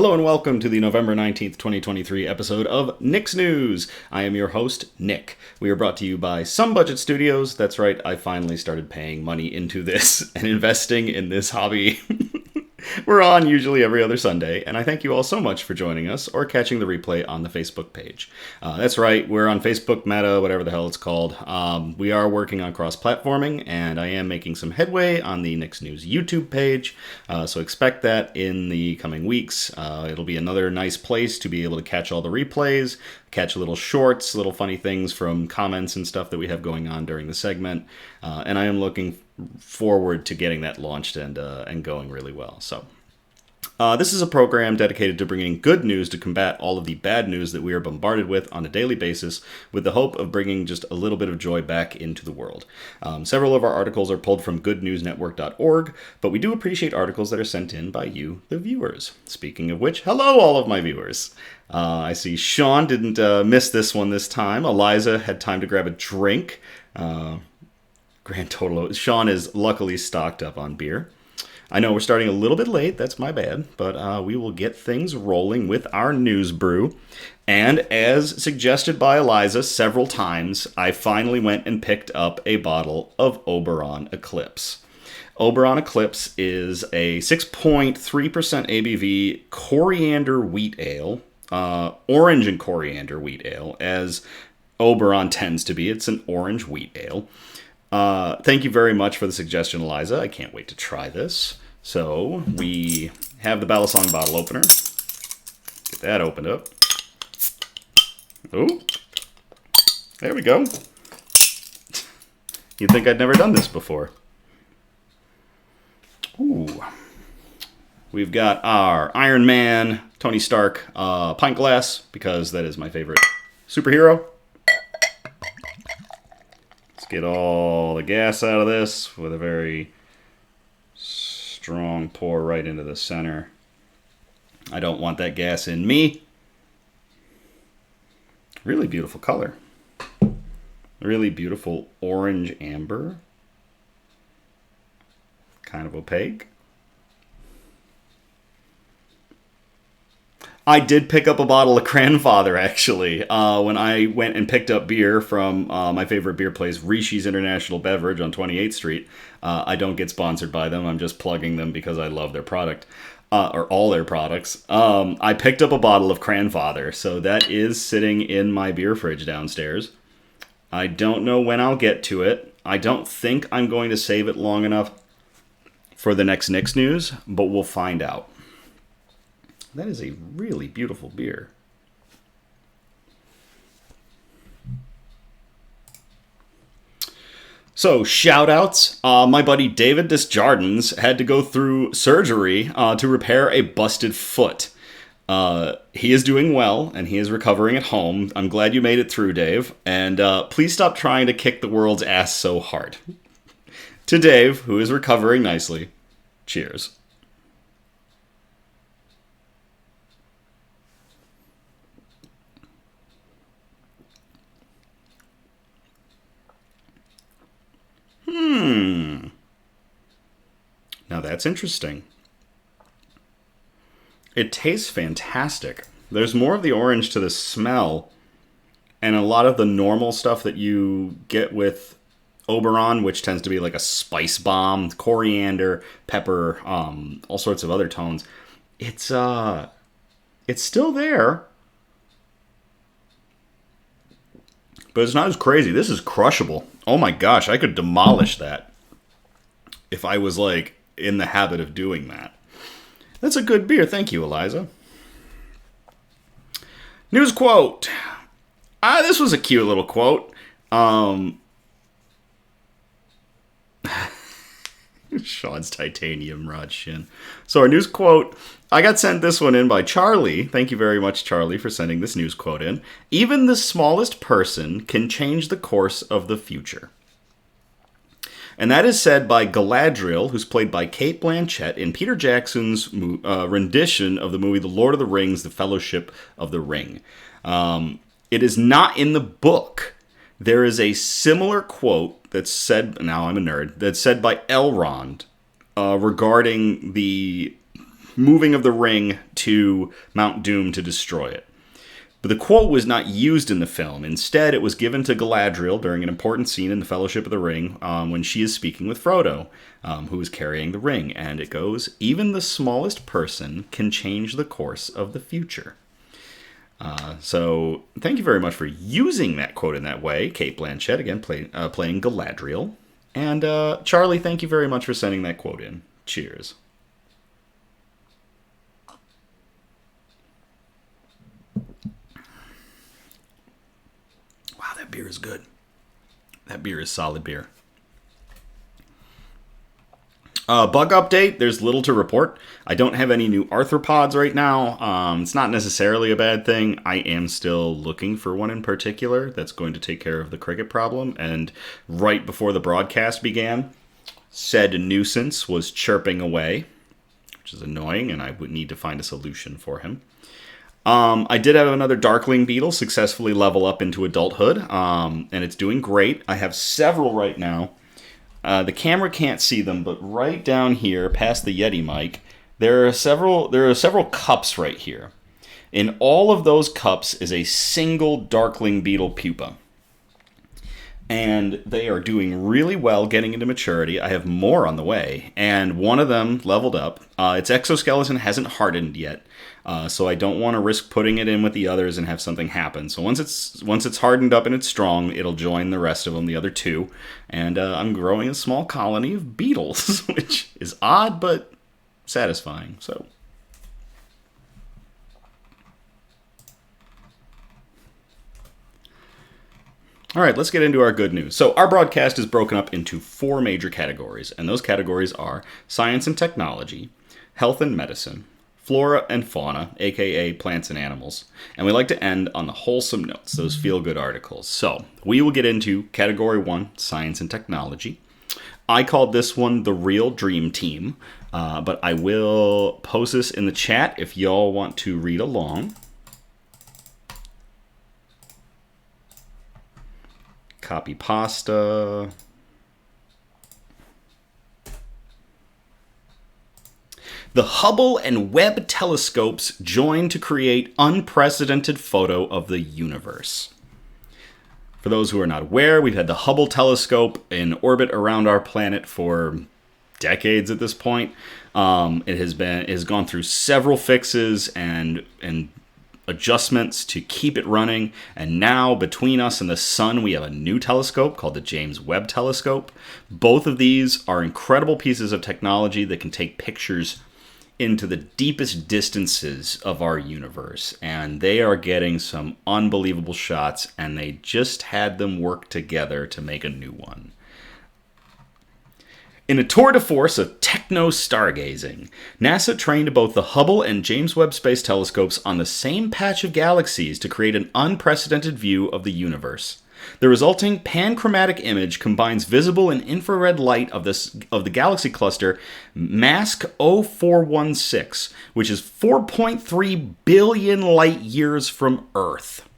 Hello and welcome to the November 19th, 2023 episode of Nick's News. I am your host, Nick. We are brought to you by Some Budget Studios. That's right, I finally started paying money into this and investing in this hobby. We're on usually every other Sunday, and I thank you all so much for joining us or catching the replay on the Facebook page. That's right, we're on Facebook, Meta, whatever the hell it's called. We are working on cross-platforming, and I am making some headway on the Nick's News YouTube page, so expect that in the coming weeks. It'll be another nice place to be able to catch all the replays, catch little shorts, little funny things from comments and stuff that we have going on during the segment, and I am looking forward to getting that launched and going really well. So this is a program dedicated to bringing good news to combat all of the bad news that we are bombarded with on a daily basis, with the hope of bringing just a little bit of joy back into the world. Several of our articles are pulled from goodnewsnetwork.org, but we do appreciate articles that are sent in by you, the viewers. Speaking of which, hello all of my viewers. I see Sean didn't miss this one this time. Eliza had time to grab a drink. Grand total. Sean is luckily stocked up on beer. I know we're starting a little bit late, that's my bad, but we will get things rolling with our news brew. And as suggested by Eliza several times, I finally went and picked up a bottle of Oberon Eclipse. Oberon Eclipse is a 6.3% ABV coriander wheat ale, orange and coriander wheat ale, as Oberon tends to be. It's an orange wheat ale. Thank you very much for the suggestion, Eliza. I can't wait to try this. So, we have the Balisong bottle opener. Get that opened up. Oh, there we go. You'd think I'd never done this before. Ooh. We've got our Iron Man, Tony Stark pint glass, because that is my favorite superhero. Get all the gas out of this with a very strong pour right into the center. I don't want that gas in me. Really beautiful color. Really beautiful orange amber. Kind of opaque. I did pick up a bottle of Grandfather, actually, when I went and picked up beer from my favorite beer place, Rishi's International Beverage on 28th Street. I don't get sponsored by them. I'm just plugging them because I love their product, or all their products. I picked up a bottle of Grandfather, so that is sitting in my beer fridge downstairs. I don't know when I'll get to it. I don't think I'm going to save it long enough for the next Nick's News, but we'll find out. That is a really beautiful beer. So, shout-outs. My buddy David Desjardins had to go through surgery to repair a busted foot. He is doing well, and he is recovering at home. I'm glad you made it through, Dave. And please stop trying to kick the world's ass so hard. To Dave, who is recovering nicely, cheers. Now that's interesting. It tastes fantastic. There's more of the orange to the smell, and a lot of the normal stuff that you get with Oberon, which tends to be like a spice bomb, coriander, pepper, all sorts of other tones. It's still there, but it's not as crazy. This is crushable. Oh my gosh, I could demolish that if I was like in the habit of doing that. That's a good beer. Thank you, Eliza. News quote. This was a cute little quote. Sean's titanium rod shin. So our news quote, I got sent this one in by Charlie. Thank you very much, Charlie, for sending this news quote in. Even the smallest person can change the course of the future. And that is said by Galadriel, who's played by Cate Blanchett in Peter Jackson's rendition of the movie The Lord of the Rings, The Fellowship of the Ring. It is not in the book. There is a similar quote that's said, now I'm a nerd, that's said by Elrond regarding the moving of the ring to Mount Doom to destroy it. But the quote was not used in the film. Instead, it was given to Galadriel during an important scene in the Fellowship of the Ring when she is speaking with Frodo, who is carrying the ring. And it goes, "Even the smallest person can change the course of the future." So thank you very much for using that quote in that way. Cate Blanchett, again, playing Galadriel. And Charlie, thank you very much for sending that quote in. Cheers. Wow, that beer is good. That beer is solid beer. Bug update, there's little to report. I don't have any new arthropods right now. It's not necessarily a bad thing. I am still looking for one in particular that's going to take care of the cricket problem. And right before the broadcast began, said nuisance was chirping away, which is annoying, and I would need to find a solution for him. I did have another darkling beetle successfully level up into adulthood, and it's doing great. I have several right now. The camera can't see them, but right down here, past the Yeti mic, there are several cups right here. In all of those cups is a single darkling beetle pupa. And they are doing really well getting into maturity. I have more on the way, and one of them leveled up. Its exoskeleton hasn't hardened yet, so I don't want to risk putting it in with the others and have something happen. So once it's hardened up and it's strong, it'll join the rest of them, the other two, and I'm growing a small colony of beetles, which is odd but satisfying. So. All right, let's get into our good news. So our broadcast is broken up into 4 major categories, and those categories are science and technology, health and medicine, flora and fauna, aka plants and animals, and we like to end on the wholesome notes, those feel-good articles. So we will get into category 1, science and technology. I called this one the Real Dream Team, but I will post this in the chat if y'all want to read along. Copy pasta. The Hubble and Webb telescopes join to create unprecedented photo of the universe. For those who are not aware, we've had the Hubble telescope in orbit around our planet for decades at this point. It has gone through several fixes and adjustments to keep it running, and now between us and the sun we have a new telescope called the James Webb Telescope. Both of these are incredible pieces of technology that can take pictures into the deepest distances of our universe, and they are getting some unbelievable shots, and they just had them work together to make a new one. In a tour de force of techno-stargazing, NASA trained both the Hubble and James Webb Space Telescopes on the same patch of galaxies to create an unprecedented view of the universe. The resulting panchromatic image combines visible and infrared light of the galaxy cluster MASC 0416, which is 4.3 billion light years from Earth.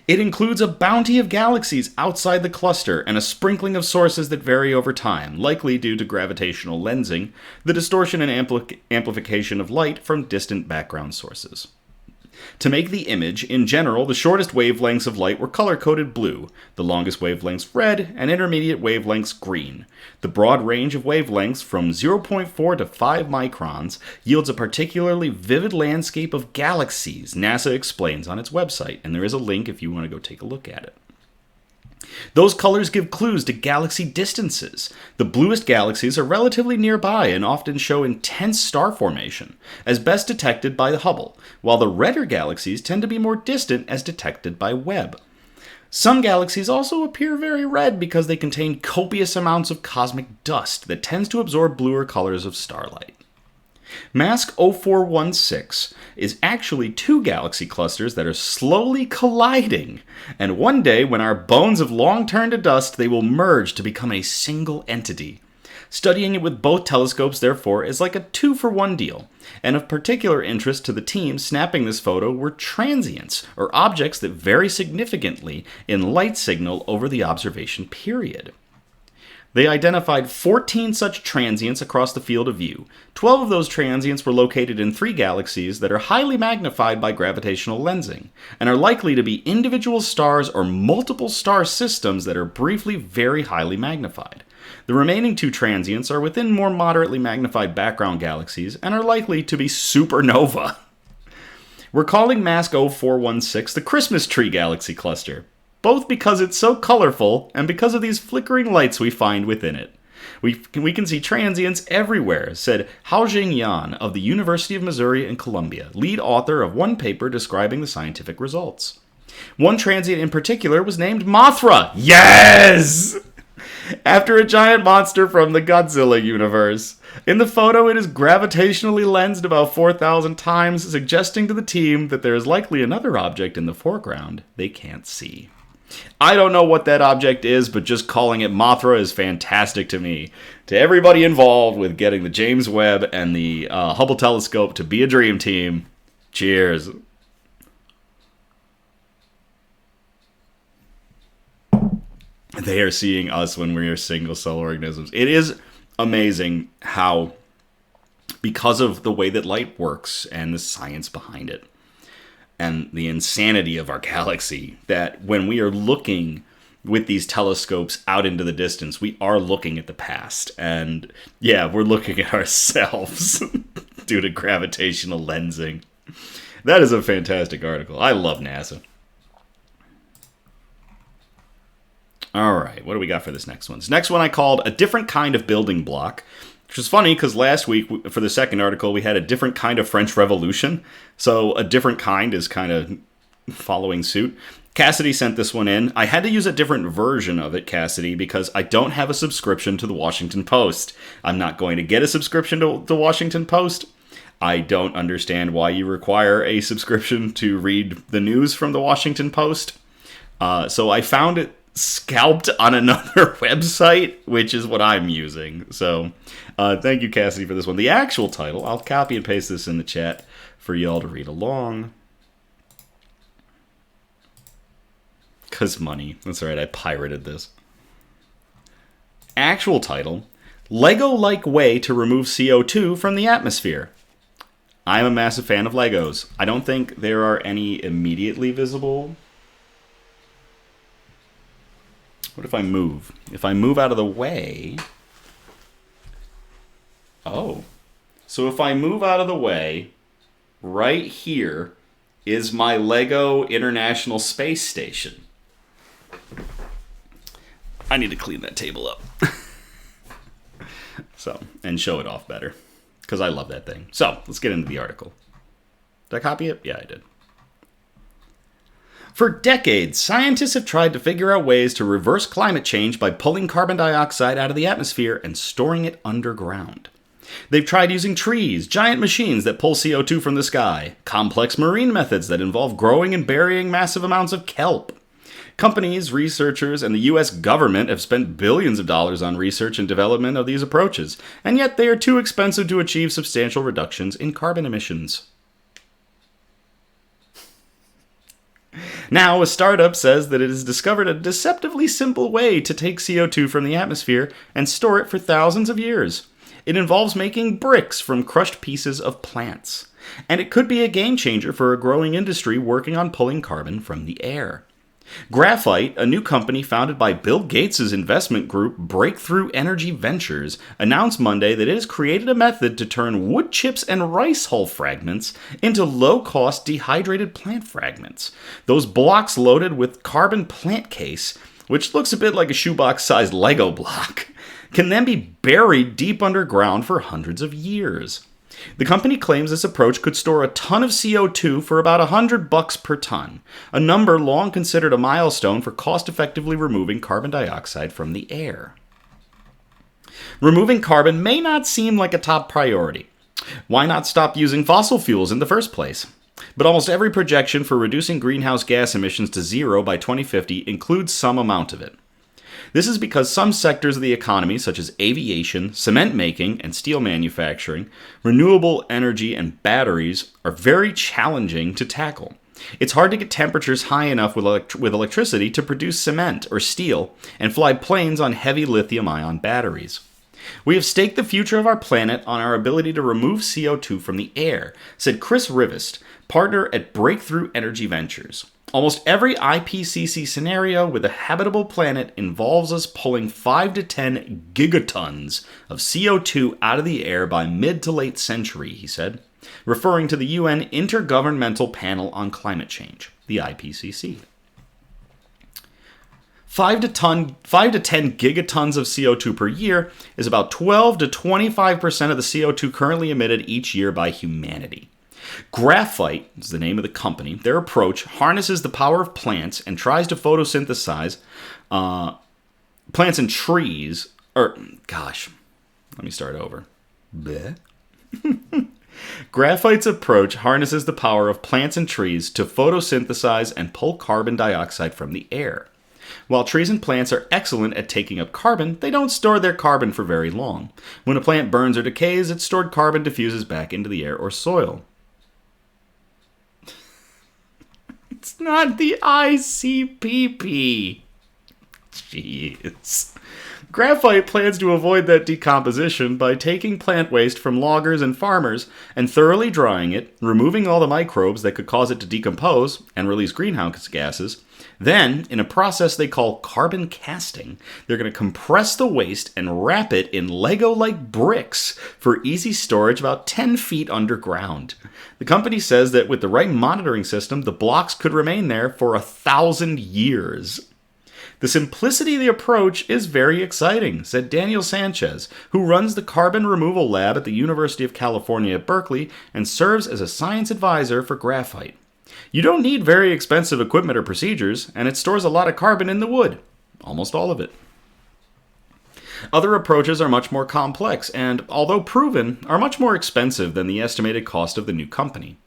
It includes a bounty of galaxies outside the cluster and a sprinkling of sources that vary over time, likely due to gravitational lensing, the distortion and amplification of light from distant background sources. To make the image, in general, the shortest wavelengths of light were color-coded blue, the longest wavelengths red, and intermediate wavelengths green. The broad range of wavelengths from 0.4 to 5 microns yields a particularly vivid landscape of galaxies, NASA explains on its website, and there is a link if you want to go take a look at it. Those colors give clues to galaxy distances. The bluest galaxies are relatively nearby and often show intense star formation, as best detected by the Hubble, while the redder galaxies tend to be more distant as detected by Webb. Some galaxies also appear very red because they contain copious amounts of cosmic dust that tends to absorb bluer colors of starlight. MASC 0416 is actually 2 galaxy clusters that are slowly colliding, and one day when our bones have long turned to dust, they will merge to become a single entity. Studying it with both telescopes, therefore, is like a 2-for-1 deal, and of particular interest to the team snapping this photo were transients, or objects that vary significantly in light signal over the observation period. They identified 14 such transients across the field of view. 12 of those transients were located in 3 galaxies that are highly magnified by gravitational lensing, and are likely to be individual stars or multiple star systems that are briefly very highly magnified. The remaining 2 transients are within more moderately magnified background galaxies and are likely to be supernova. We're calling Mask 0416 the Christmas Tree Galaxy Cluster, both because it's so colorful and because of these flickering lights we find within it. We can see transients everywhere, said Haojing Yan of the University of Missouri and Columbia, lead author of one paper describing the scientific results. One transient in particular was named Mothra. Yes! After a giant monster from the Godzilla universe. In the photo, it is gravitationally lensed about 4,000 times, suggesting to the team that there is likely another object in the foreground they can't see. I don't know what that object is, but just calling it Mothra is fantastic to me. To everybody involved with getting the James Webb and the Hubble telescope to be a dream team, cheers. They are seeing us when we are single cell organisms. It is amazing how, because of the way that light works and the science behind it, and the insanity of our galaxy, that when we are looking with these telescopes out into the distance, we are looking at the past. And yeah, we're looking at ourselves due to gravitational lensing. That is a fantastic article. I love NASA. All right, what do we got for this next one? This next one I called A Different Kind of Building Block, which is funny because last week, for the second article, we had a different kind of French Revolution. So a different kind is kind of following suit. Cassidy sent this one in. I had to use a different version of it, Cassidy, because I don't have a subscription to the Washington Post. I'm not going to get a subscription to the Washington Post. I don't understand why you require a subscription to read the news from the Washington Post. So I found it scalped on another website, which is what I'm using. So thank you, Cassidy, for this one. The actual title, I'll copy and paste this in the chat for y'all to read along. Because money. That's right, I pirated this. Actual title, Lego-like way to remove CO2 from the atmosphere. I'm a massive fan of Legos. I don't think there are any immediately visible. What if I move? If I move out of the way... Oh. So if I move out of the way, right here is my Lego International Space Station. I need to clean that table up. And show it off better. Because I love that thing. So, let's get into the article. Did I copy it? Yeah, I did. For decades, scientists have tried to figure out ways to reverse climate change by pulling carbon dioxide out of the atmosphere and storing it underground. They've tried using trees, giant machines that pull CO2 from the sky, complex marine methods that involve growing and burying massive amounts of kelp. Companies, researchers, and the US government have spent billions of dollars on research and development of these approaches, and yet they are too expensive to achieve substantial reductions in carbon emissions. Now, a startup says that it has discovered a deceptively simple way to take CO2 from the atmosphere and store it for thousands of years. It involves making bricks from crushed pieces of plants. And it could be a game changer for a growing industry working on pulling carbon from the air. Graphite, a new company founded by Bill Gates' investment group Breakthrough Energy Ventures, announced Monday that it has created a method to turn wood chips and rice hull fragments into low-cost dehydrated plant fragments. Those blocks loaded with carbon plant case, which looks a bit like a shoebox-sized Lego block, can then be buried deep underground for hundreds of years. The company claims this approach could store a ton of CO2 for about $100 per ton, a number long considered a milestone for cost-effectively removing carbon dioxide from the air. Removing carbon may not seem like a top priority. Why not stop using fossil fuels in the first place? But almost every projection for reducing greenhouse gas emissions to zero by 2050 includes some amount of it. This is because some sectors of the economy, such as aviation, cement making, and steel manufacturing, renewable energy, and batteries, are very challenging to tackle. It's hard to get temperatures high enough with electricity to produce cement or steel and fly planes on heavy lithium-ion batteries. We have staked the future of our planet on our ability to remove CO2 from the air, said Chris Rivest, partner at Breakthrough Energy Ventures. Almost every IPCC scenario with a habitable planet involves us pulling 5 to 10 gigatons of CO2 out of the air by mid to late century, he said, referring to the UN Intergovernmental Panel on Climate Change, the IPCC. 5 to 10 gigatons of CO2 per year is about 12 to 25% of the CO2 currently emitted each year by humanity. Graphite is the name of the company. Their approach harnesses the power of plants and tries to photosynthesize plants and trees. Let me start over. Bleh. Graphite's approach harnesses the power of plants and trees to photosynthesize and pull carbon dioxide from the air. While trees and plants are excellent at taking up carbon, they don't store their carbon for very long. When a plant burns or decays, its stored carbon diffuses back into the air or soil. It's not the ICPP. Jeez. Graphite plans to avoid that decomposition by taking plant waste from loggers and farmers and thoroughly drying it, removing all the microbes that could cause it to decompose and release greenhouse gases. Then, in a process they call carbon casting, they're going to compress the waste and wrap it in Lego-like bricks for easy storage about 10 feet underground. The company says that with the right monitoring system, the blocks could remain there for 1,000 years. The simplicity of the approach is very exciting, said Daniel Sanchez, who runs the Carbon Removal Lab at the University of California at Berkeley and serves as a science advisor for graphite. You don't need very expensive equipment or procedures, and it stores a lot of carbon in the wood. Almost all of it. Other approaches are much more complex and, although proven, are much more expensive than the estimated cost of the new company.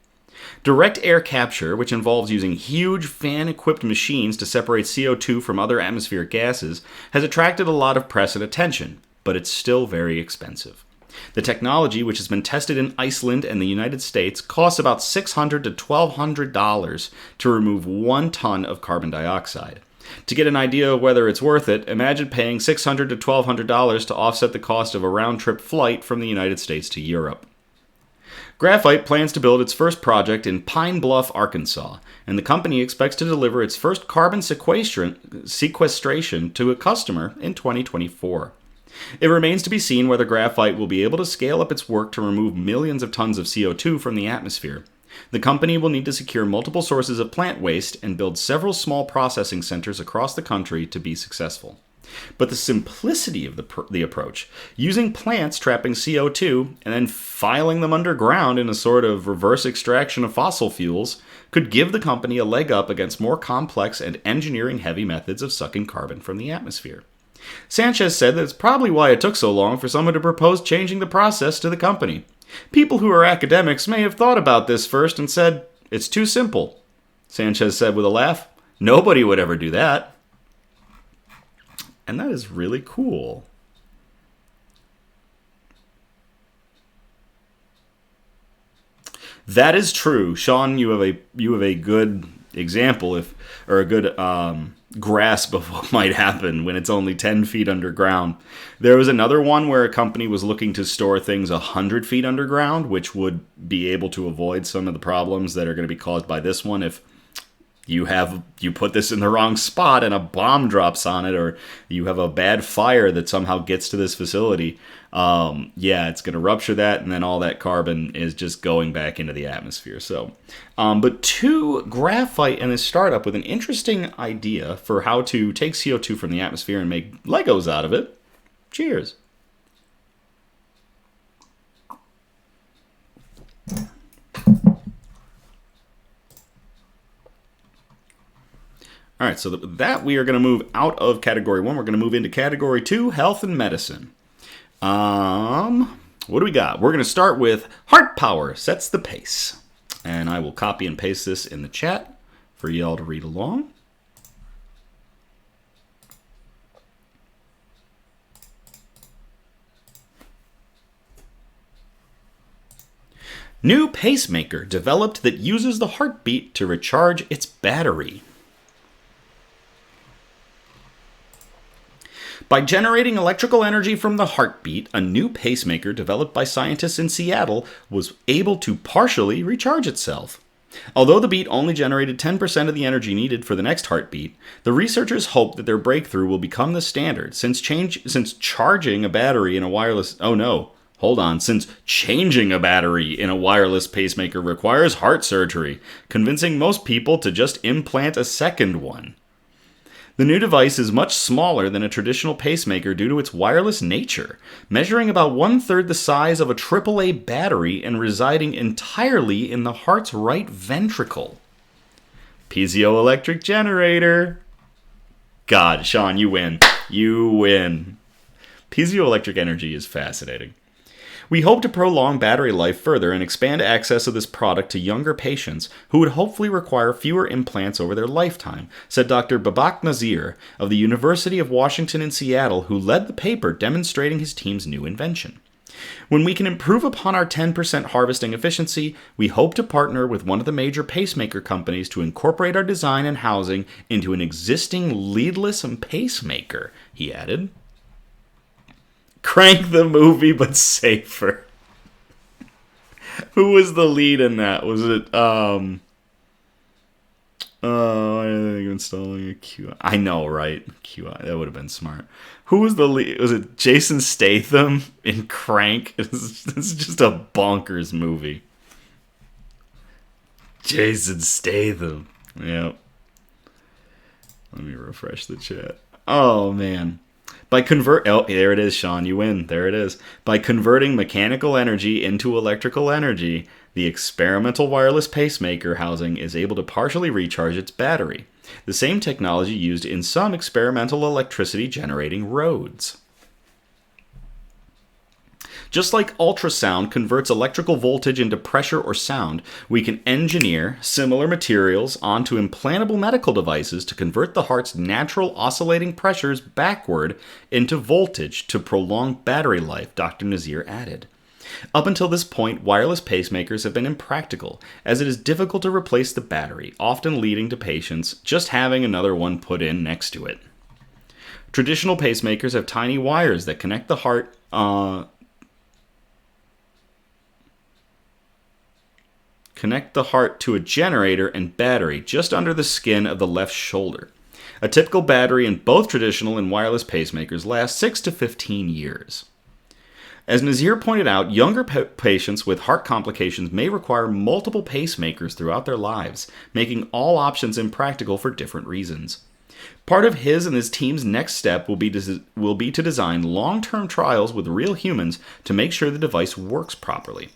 Direct air capture, which involves using huge fan-equipped machines to separate CO2 from other atmospheric gases, has attracted a lot of press and attention, but it's still very expensive. The technology, which has been tested in Iceland and the United States, costs about $600 to $1,200 to remove 1 ton of carbon dioxide. To get an idea of whether it's worth it, imagine paying $600 to $1,200 to offset the cost of a round-trip flight from the United States to Europe. Graphite plans to build its first project in Pine Bluff, Arkansas, and the company expects to deliver its first carbon sequestration to a customer in 2024. It remains to be seen whether graphite will be able to scale up its work to remove millions of tons of CO2 from the atmosphere. The company will need to secure multiple sources of plant waste and build several small processing centers across the country to be successful. But the simplicity of the approach, using plants trapping CO2 and then filing them underground in a sort of reverse extraction of fossil fuels, could give the company a leg up against more complex and engineering-heavy methods of sucking carbon from the atmosphere. Sanchez said that it's probably why it took so long for someone to propose changing the process to the company. People who are academics may have thought about this first and said, "It's too simple." Sanchez said with a laugh, "Nobody would ever do that." And that is really cool. That is true. Sean, you have a good example or a good grasp of what might happen when it's only 10 feet underground. There was another one where a company was looking to store things 100 feet underground, which would be able to avoid some of the problems that are going to be caused by this one if you put this in the wrong spot and a bomb drops on it, or you have a bad fire that somehow gets to this facility. It's going to rupture that, and then all that carbon is just going back into the atmosphere. So, but to Graphite and this startup with an interesting idea for how to take CO2 from the atmosphere and make Legos out of it. Cheers. All right, so that we are going to move out of Category 1. We're going to move into Category 2, Health and Medicine. What do we got? We're going to start with Heart Power Sets the Pace. And I will copy and paste this in the chat for y'all to read along. New pacemaker developed that uses the heartbeat to recharge its battery. By generating electrical energy from the heartbeat, a new pacemaker developed by scientists in Seattle was able to partially recharge itself. Although the beat only generated 10% of the energy needed for the next heartbeat, the researchers hope that their breakthrough will become the standard since charging a battery in a wireless... Oh no, hold on. Since changing a battery in a wireless pacemaker requires heart surgery, convincing most people to just implant a second one. The new device is much smaller than a traditional pacemaker due to its wireless nature, measuring about 1/3 the size of a AAA battery and residing entirely in the heart's right ventricle. Piezoelectric generator. God, Sean, you win. You win. Piezoelectric energy is fascinating. We hope to prolong battery life further and expand access of this product to younger patients who would hopefully require fewer implants over their lifetime, said Dr. Babak Nazir of the University of Washington in Seattle, who led the paper demonstrating his team's new invention. When we can improve upon our 10% harvesting efficiency, we hope to partner with one of the major pacemaker companies to incorporate our design and housing into an existing leadless pacemaker, he added. Crank the movie, but safer. Who was the lead in that? Was it, I think installing a QI. I know, right? QI, that would have been smart. Who was the lead? Was it Jason Statham in Crank? It's just a bonkers movie. Jason Statham. Yep. Let me refresh the chat. Oh, man. There it is, Sean. You win. There it is. By converting mechanical energy into electrical energy, the experimental wireless pacemaker housing is able to partially recharge its battery. The same technology used in some experimental electricity generating roads. Just like ultrasound converts electrical voltage into pressure or sound, we can engineer similar materials onto implantable medical devices to convert the heart's natural oscillating pressures backward into voltage to prolong battery life, Dr. Nazir added. Up until this point, wireless pacemakers have been impractical, as it is difficult to replace the battery, often leading to patients just having another one put in next to it. Traditional pacemakers have tiny wires that connect the heart to a generator and battery just under the skin of the left shoulder. A typical battery in both traditional and wireless pacemakers lasts 6 to 15 years. As Nazir pointed out, younger patients with heart complications may require multiple pacemakers throughout their lives, making all options impractical for different reasons. Part of his and his team's next step will be to design long-term trials with real humans to make sure the device works properly.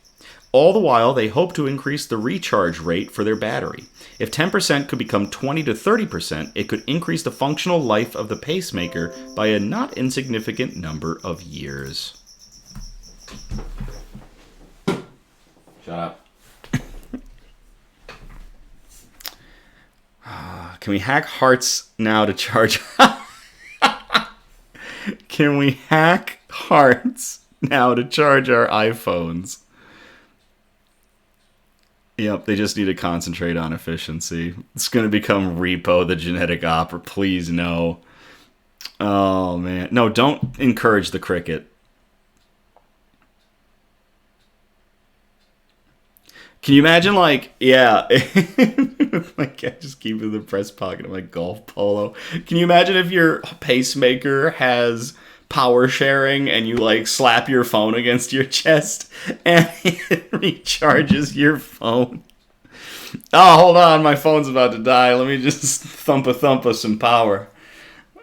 All the while, they hope to increase the recharge rate for their battery. If 10% could become 20 to 30%, it could increase the functional life of the pacemaker by a not insignificant number of years. Shut up. Can we hack hearts now to charge... Can we hack hearts now to charge our iPhones? Yep, they just need to concentrate on efficiency. It's going to become Repo, the genetic opera. Please, no. Oh, man. No, don't encourage the cricket. Can you imagine, like, yeah, like I just keep it in the breast pocket of my golf polo. Can you imagine if your pacemaker has power sharing and you, like, slap your phone against your chest and it recharges your phone? Oh, hold on, my phone's about to die. Let me just thump some power.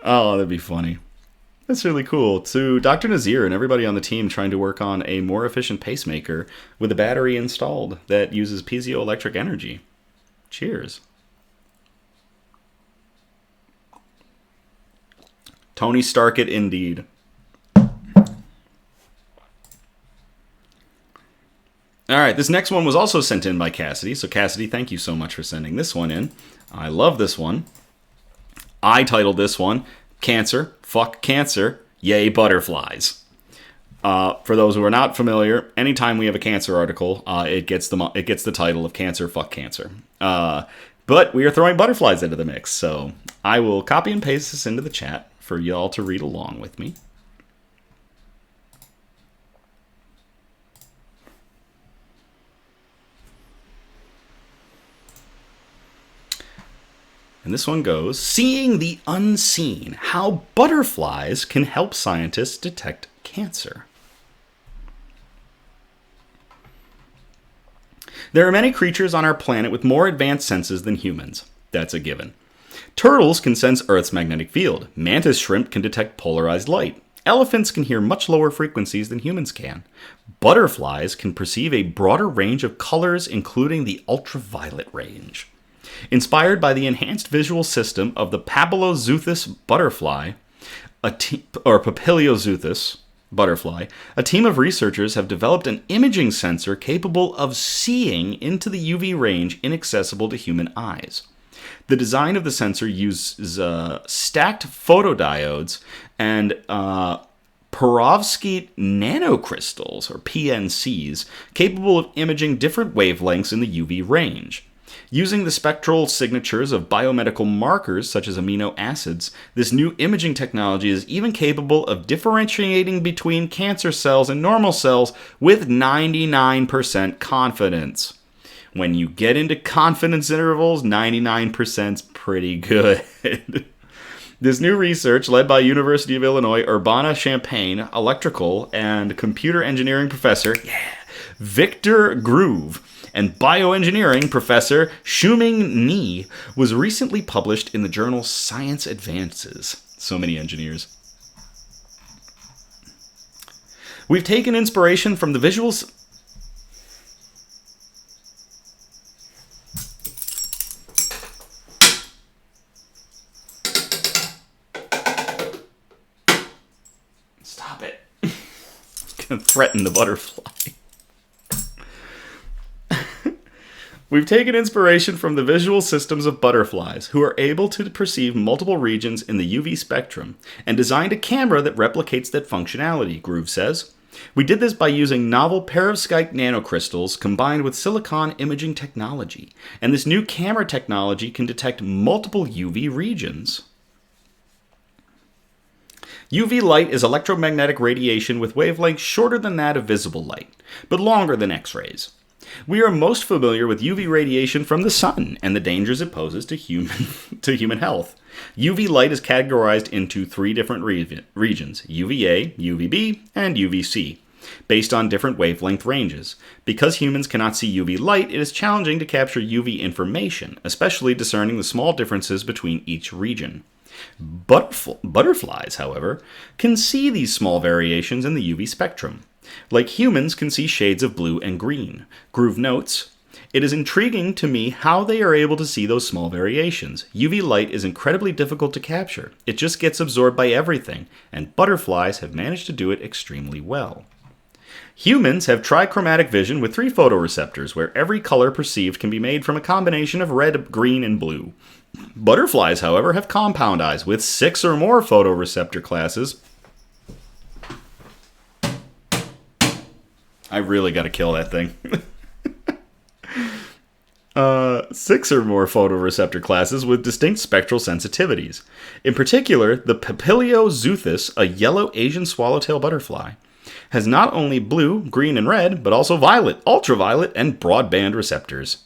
Oh, that'd be funny. That's really cool. To Dr. Nazir and everybody on the team trying to work on a more efficient pacemaker with a battery installed that uses piezoelectric energy. Cheers. Tony Stark it indeed. All right, this next one was also sent in by Cassidy. So Cassidy, thank you so much for sending this one in. I love this one. I titled this one, Cancer, Fuck Cancer, Yay Butterflies. For those who are not familiar, anytime we have a cancer article, it gets the title of Cancer Fuck Cancer. But we are throwing butterflies into the mix, so I will copy and paste this into the chat for y'all to read along with me. And this one goes, Seeing the Unseen, How Butterflies Can Help Scientists Detect Cancer. There are many creatures on our planet with more advanced senses than humans. That's a given. Turtles can sense Earth's magnetic field. Mantis shrimp can detect polarized light. Elephants can hear much lower frequencies than humans can. Butterflies can perceive a broader range of colors, including the ultraviolet range. Inspired by the enhanced visual system of the Papiliozuthus butterfly, Papiliozuthus butterfly, a team of researchers have developed an imaging sensor capable of seeing into the UV range inaccessible to human eyes. The design of the sensor uses stacked photodiodes and perovskite nanocrystals, or PNCs, capable of imaging different wavelengths in the UV range. Using the spectral signatures of biomedical markers such as amino acids, this new imaging technology is even capable of differentiating between cancer cells and normal cells with 99% confidence. When you get into confidence intervals, 99% is pretty good. This new research, led by University of Illinois Urbana-Champaign electrical and computer engineering professor Victor Groove and bioengineering professor Xiuming Ni, was recently published in the journal Science Advances. So many engineers. We've taken inspiration from the visuals. Stop it. I'm gonna threaten the butterfly. We've taken inspiration from the visual systems of butterflies, who are able to perceive multiple regions in the UV spectrum, and designed a camera that replicates that functionality, Groove says. We did this by using novel perovskite nanocrystals combined with silicon imaging technology, and this new camera technology can detect multiple UV regions. UV light is electromagnetic radiation with wavelengths shorter than that of visible light, but longer than X-rays. We are most familiar with UV radiation from the sun and the dangers it poses to human health. UV light is categorized into three different regions, UVA, UVB, and UVC, based on different wavelength ranges. Because humans cannot see UV light, it is challenging to capture UV information, especially discerning the small differences between each region. Butterflies, however, can see these small variations in the UV spectrum. Like humans can see shades of blue and green. Groove notes, it is intriguing to me how they are able to see those small variations. UV light is incredibly difficult to capture. It just gets absorbed by everything, and butterflies have managed to do it extremely well. Humans have trichromatic vision with 3 photoreceptors, where every color perceived can be made from a combination of red, green, and blue. Butterflies, however, have compound eyes with 6 or more photoreceptor classes. I really got to kill that thing. 6 or more photoreceptor classes with distinct spectral sensitivities. In particular, the Papiliozuthus, a yellow Asian swallowtail butterfly, has not only blue, green, and red, but also violet, ultraviolet, and broadband receptors.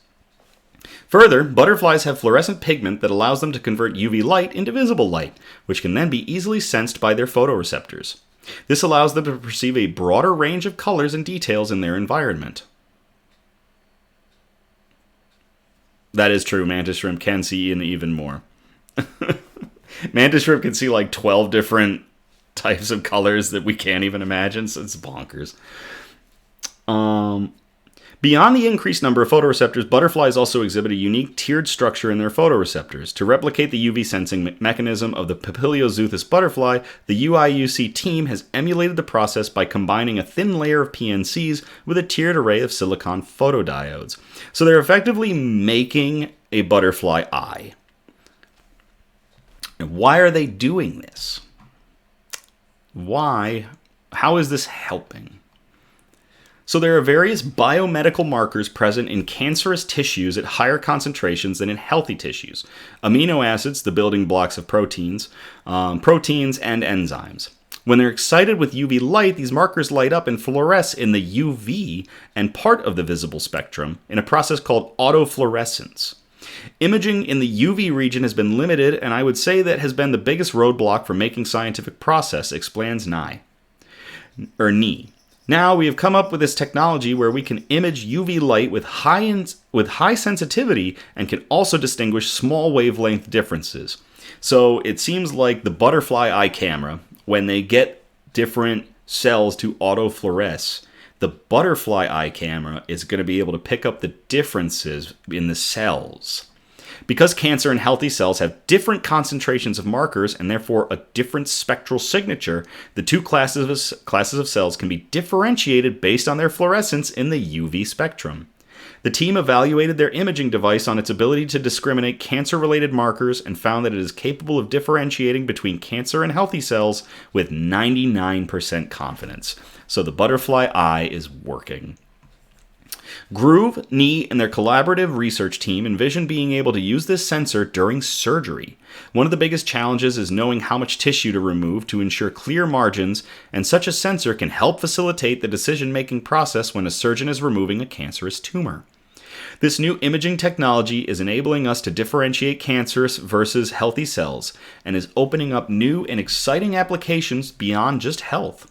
Further, butterflies have fluorescent pigment that allows them to convert UV light into visible light, which can then be easily sensed by their photoreceptors. This allows them to perceive a broader range of colors and details in their environment. That is true. Mantis shrimp can see even more. Mantis shrimp can see like 12 different types of colors that we can't even imagine, so it's bonkers. Beyond the increased number of photoreceptors, butterflies also exhibit a unique tiered structure in their photoreceptors. To replicate the UV sensing mechanism of the Papiliozuthus butterfly, the UIUC team has emulated the process by combining a thin layer of PNCs with a tiered array of silicon photodiodes. So they're effectively making a butterfly eye. And why are they doing this? Why How is this helping? So there are various biomedical markers present in cancerous tissues at higher concentrations than in healthy tissues. Amino acids, the building blocks of proteins, proteins and enzymes. When they're excited with UV light, these markers light up and fluoresce in the UV and part of the visible spectrum in a process called autofluorescence. Imaging in the UV region has been limited, and I would say that has been the biggest roadblock for making scientific process, explains Nye. Now we have come up with this technology where we can image UV light with high sensitivity and can also distinguish small wavelength differences. So it seems like the butterfly eye camera, when they get different cells to autofluoresce, the butterfly eye camera is going to be able to pick up the differences in the cells. Because cancer and healthy cells have different concentrations of markers and therefore a different spectral signature, the two classes of cells can be differentiated based on their fluorescence in the UV spectrum. The team evaluated their imaging device on its ability to discriminate cancer-related markers and found that it is capable of differentiating between cancer and healthy cells with 99% confidence. So the butterfly eye is working. Groove, Knee, and their collaborative research team envision being able to use this sensor during surgery. One of the biggest challenges is knowing how much tissue to remove to ensure clear margins, and such a sensor can help facilitate the decision-making process when a surgeon is removing a cancerous tumor. This new imaging technology is enabling us to differentiate cancerous versus healthy cells, and is opening up new and exciting applications beyond just health.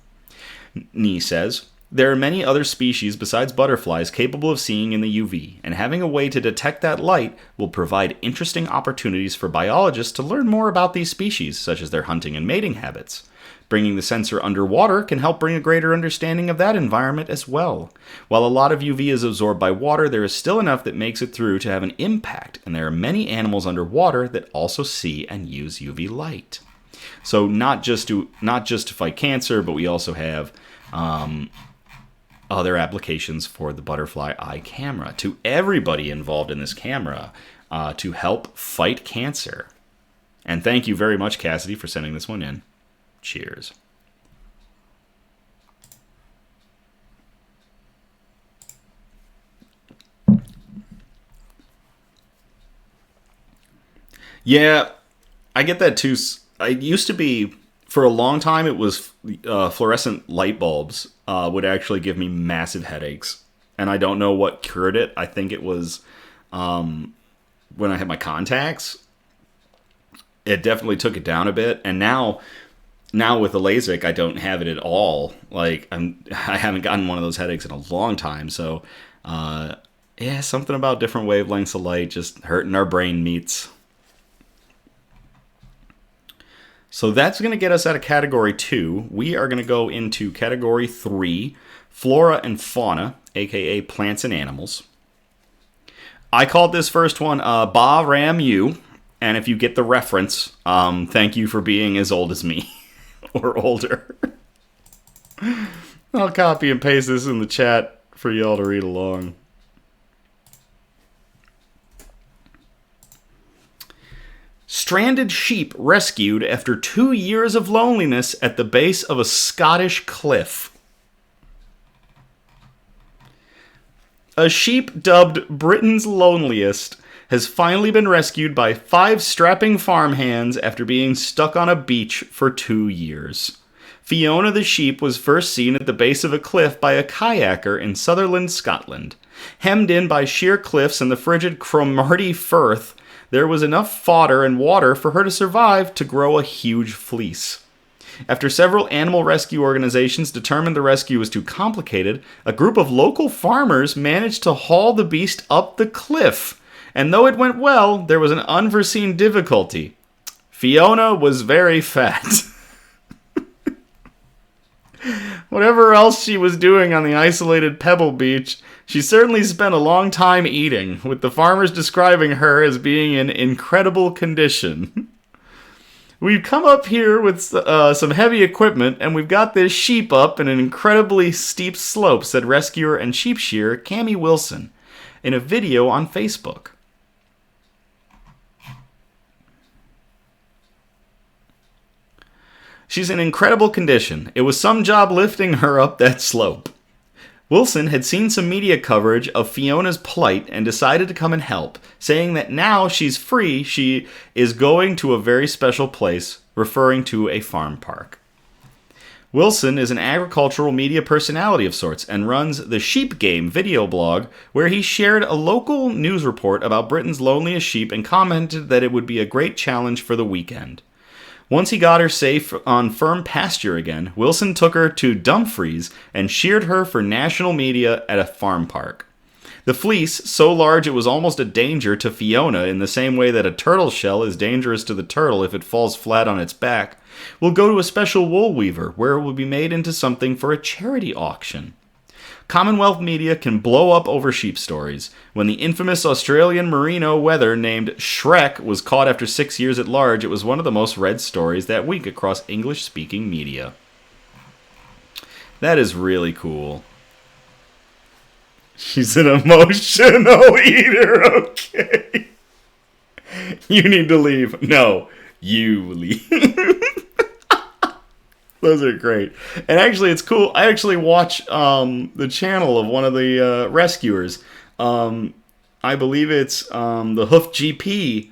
Knee says, there are many other species besides butterflies capable of seeing in the UV, and having a way to detect that light will provide interesting opportunities for biologists to learn more about these species, such as their hunting and mating habits. Bringing the sensor underwater can help bring a greater understanding of that environment as well. While a lot of UV is absorbed by water, there is still enough that makes it through to have an impact, and there are many animals underwater that also see and use UV light. So not just to fight cancer, but we also have other applications for the butterfly eye camera to everybody involved in this camera to help fight cancer. And thank you very much, Cassidy, for sending this one in. Cheers. Yeah, I get that too. It used to be, for a long time, it was fluorescent light bulbs would actually give me massive headaches. And I don't know what cured it. I think it was when I had my contacts. It definitely took it down a bit. And now with the LASIK, I don't have it at all. Like, I haven't gotten one of those headaches in a long time. So, yeah, something about different wavelengths of light just hurting our brain meats. So that's going to get us out of Category 2. We are going to go into Category 3, Flora and Fauna, aka Plants and Animals. I called this first one Ba Ram You, and if you get the reference, thank you for being as old as me, or older. I'll copy and paste this in the chat for y'all to read along. Stranded sheep rescued after 2 years of loneliness at the base of a Scottish cliff. A sheep dubbed Britain's loneliest has finally been rescued by 5 strapping farmhands after being stuck on a beach for 2 years. Fiona the sheep was first seen at the base of a cliff by a kayaker in Sutherland, Scotland. Hemmed in by sheer cliffs and the frigid Cromarty Firth, there was enough fodder and water for her to survive to grow a huge fleece. After several animal rescue organizations determined the rescue was too complicated, a group of local farmers managed to haul the beast up the cliff. And though it went well, there was an unforeseen difficulty. Fiona was very fat. Whatever else she was doing on the isolated pebble beach, she certainly spent a long time eating, with the farmers describing her as being in incredible condition. We've come up here with some heavy equipment, and we've got this sheep up in an incredibly steep slope, said rescuer and sheep shearer Cammie Wilson in a video on Facebook. She's in incredible condition. It was some job lifting her up that slope. Wilson had seen some media coverage of Fiona's plight and decided to come and help, saying that now she's free, she is going to a very special place, referring to a farm park. Wilson is an agricultural media personality of sorts and runs the Sheep Game video blog, where he shared a local news report about Britain's loneliest sheep and commented that it would be a great challenge for the weekend. Once he got her safe on firm pasture again, Wilson took her to Dumfries and sheared her for national media at a farm park. The fleece, so large it was almost a danger to Fiona in the same way that a turtle shell is dangerous to the turtle if it falls flat on its back, will go to a special wool weaver where it will be made into something for a charity auction. Commonwealth media can blow up over sheep stories. When the infamous Australian merino wether named Shrek was caught after 6 years at large, it was one of the most read stories that week across English-speaking media. That is really cool. She's an emotional eater, okay. You need to leave. No, you leave. Those are great. And actually, it's cool. I actually watch the channel of one of the rescuers. I believe it's the Hoof GP.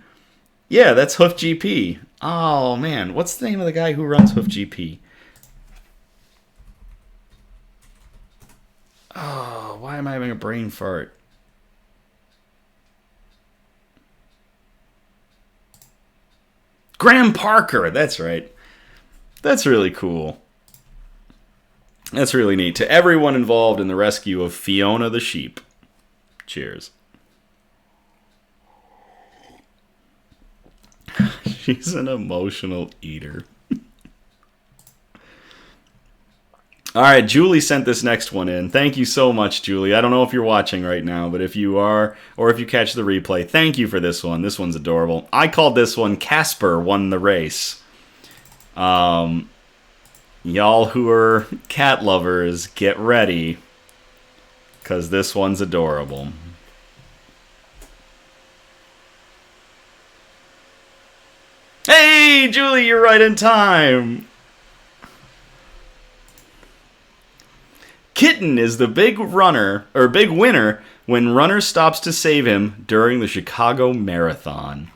Yeah, that's Hoof GP. Oh, man. What's the name of the guy who runs Hoof GP? Oh, why am I having a brain fart? Graham Parker. That's right. That's really cool. That's really neat. To everyone involved in the rescue of Fiona the sheep, cheers. She's an emotional eater. All right, Julie sent this next one in. Thank you so much, Julie. I don't know if you're watching right now, but if you are, or if you catch the replay, thank you for this one. This one's adorable. I called this one Casper Won the Race. Y'all who are cat lovers, get ready, because this one's adorable. Hey, Julie, you're right in time. Kitten is the big winner when runner stops to save him during the Chicago Marathon.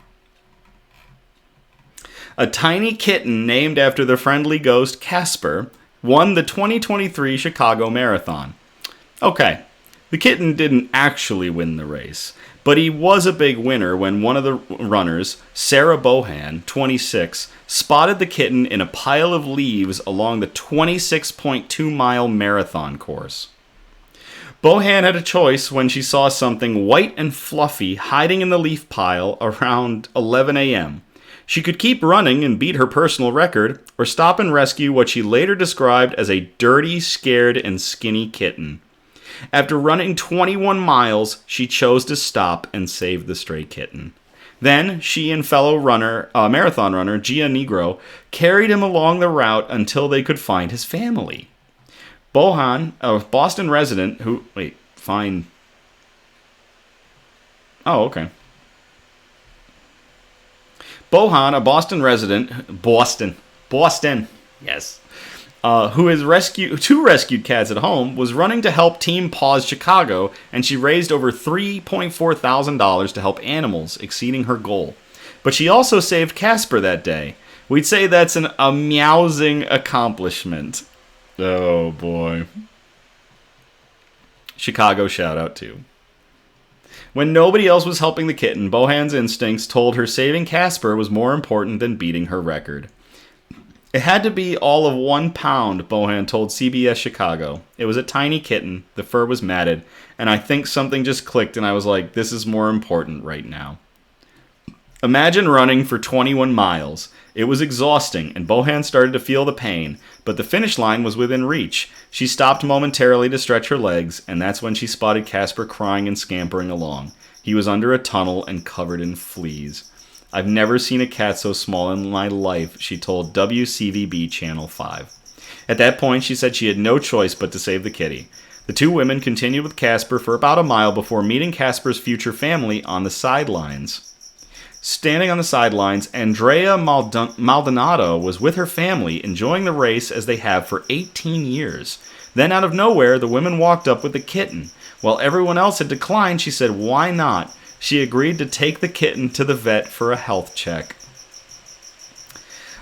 A tiny kitten named after the friendly ghost Casper won the 2023 Chicago Marathon. Okay, the kitten didn't actually win the race, but he was a big winner when one of the runners, Sarah Bohan, 26, spotted the kitten in a pile of leaves along the 26.2-mile marathon course. Bohan had a choice when she saw something white and fluffy hiding in the leaf pile around 11 a.m. She could keep running and beat her personal record, or stop and rescue what she later described as a dirty, scared, and skinny kitten. After running 21 miles, she chose to stop and save the stray kitten. Then, she and fellow marathon runner Gia Negro carried him along the route until they could find his family. Bohan, a Boston resident who... Oh, okay. Bohan, a Boston resident... Boston, yes. Who has two rescued cats at home, was running to help Team Paws Chicago, and she raised over $3.4 thousand to help animals, exceeding her goal. But she also saved Casper that day. We'd say that's a meowsing accomplishment. Oh, boy. Chicago shout-out, too. When nobody else was helping the kitten, Bohan's instincts told her saving Casper was more important than beating her record. It had to be all of 1 pound, Bohan told CBS Chicago. It was a tiny kitten, the fur was matted, and I think something just clicked and I was like, this is more important right now. Imagine running for 21 miles. It was exhausting, and Bohan started to feel the pain, but the finish line was within reach. She stopped momentarily to stretch her legs, and that's when she spotted Casper crying and scampering along. He was under a tunnel and covered in fleas. I've never seen a cat so small in my life, she told WCVB Channel 5. At that point, she said she had no choice but to save the kitty. The two women continued with Casper for about a mile before meeting Casper's future family on the sidelines. Standing on the sidelines, Andrea Maldonado was with her family, enjoying the race as they have for 18 years. Then out of nowhere, the women walked up with the kitten. While everyone else had declined, she said, "Why not?" She agreed to take the kitten to the vet for a health check.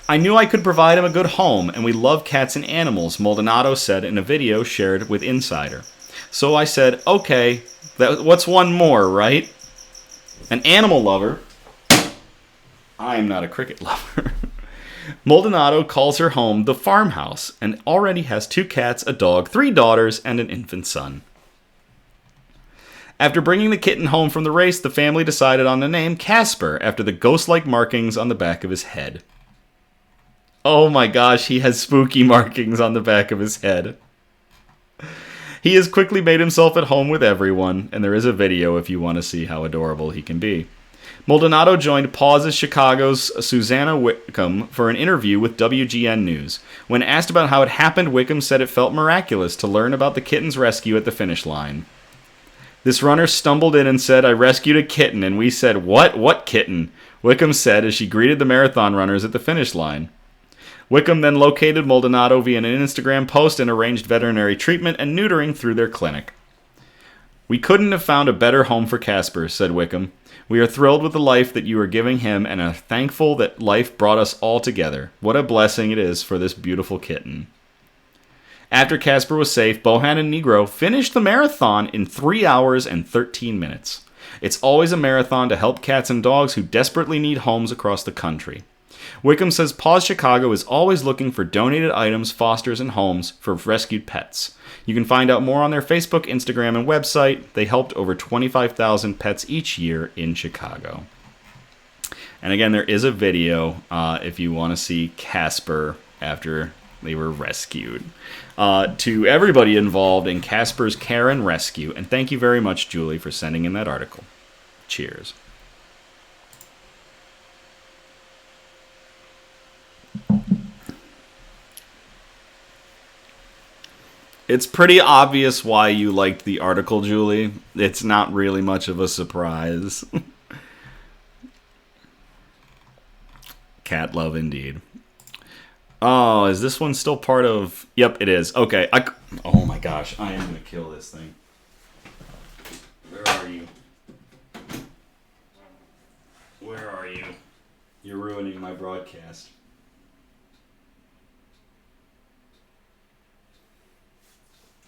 "I knew I could provide him a good home, and we love cats and animals," Maldonado said in a video shared with Insider. "So I said, okay, what's one more, right?" An animal lover. I am not a cricket lover. Maldonado calls her home the farmhouse and already has 2 cats, a dog, 3 daughters, and an infant son. After bringing the kitten home from the race, the family decided on the name Casper after the ghost-like markings on the back of his head. Oh my gosh, he has spooky markings on the back of his head. He has quickly made himself at home with everyone, and there is a video if you want to see how adorable he can be. Maldonado joined Paw's Chicago's Susanna Wickham for an interview with WGN News. When asked about how it happened, Wickham said it felt miraculous to learn about the kitten's rescue at the finish line. "This runner stumbled in and said, 'I rescued a kitten,' and we said, 'What? What kitten?' Wickham said as she greeted the marathon runners at the finish line. Wickham then located Maldonado via an Instagram post and arranged veterinary treatment and neutering through their clinic. "We couldn't have found a better home for Casper," said Wickham. "We are thrilled with the life that you are giving him and are thankful that life brought us all together. What a blessing it is for this beautiful kitten." After Casper was safe, Bohan and Negro finished the marathon in 3 hours and 13 minutes. It's always a marathon to help cats and dogs who desperately need homes across the country. Wickham says Paws Chicago is always looking for donated items, fosters, and homes for rescued pets. You can find out more on their Facebook, Instagram, and website. They helped over 25,000 pets each year in Chicago. And again, there is a video if you want to see Casper after they were rescued. To everybody involved in Casper's care and rescue, and thank you very much, Julie, for sending in that article. Cheers. It's pretty obvious why you liked the article, Julie. It's not really much of a surprise. Cat love indeed. Oh, is this one still part of... Yep, it is. Okay. Oh my gosh, I am going to kill this thing. Where are you? Where are you? You're ruining my broadcast.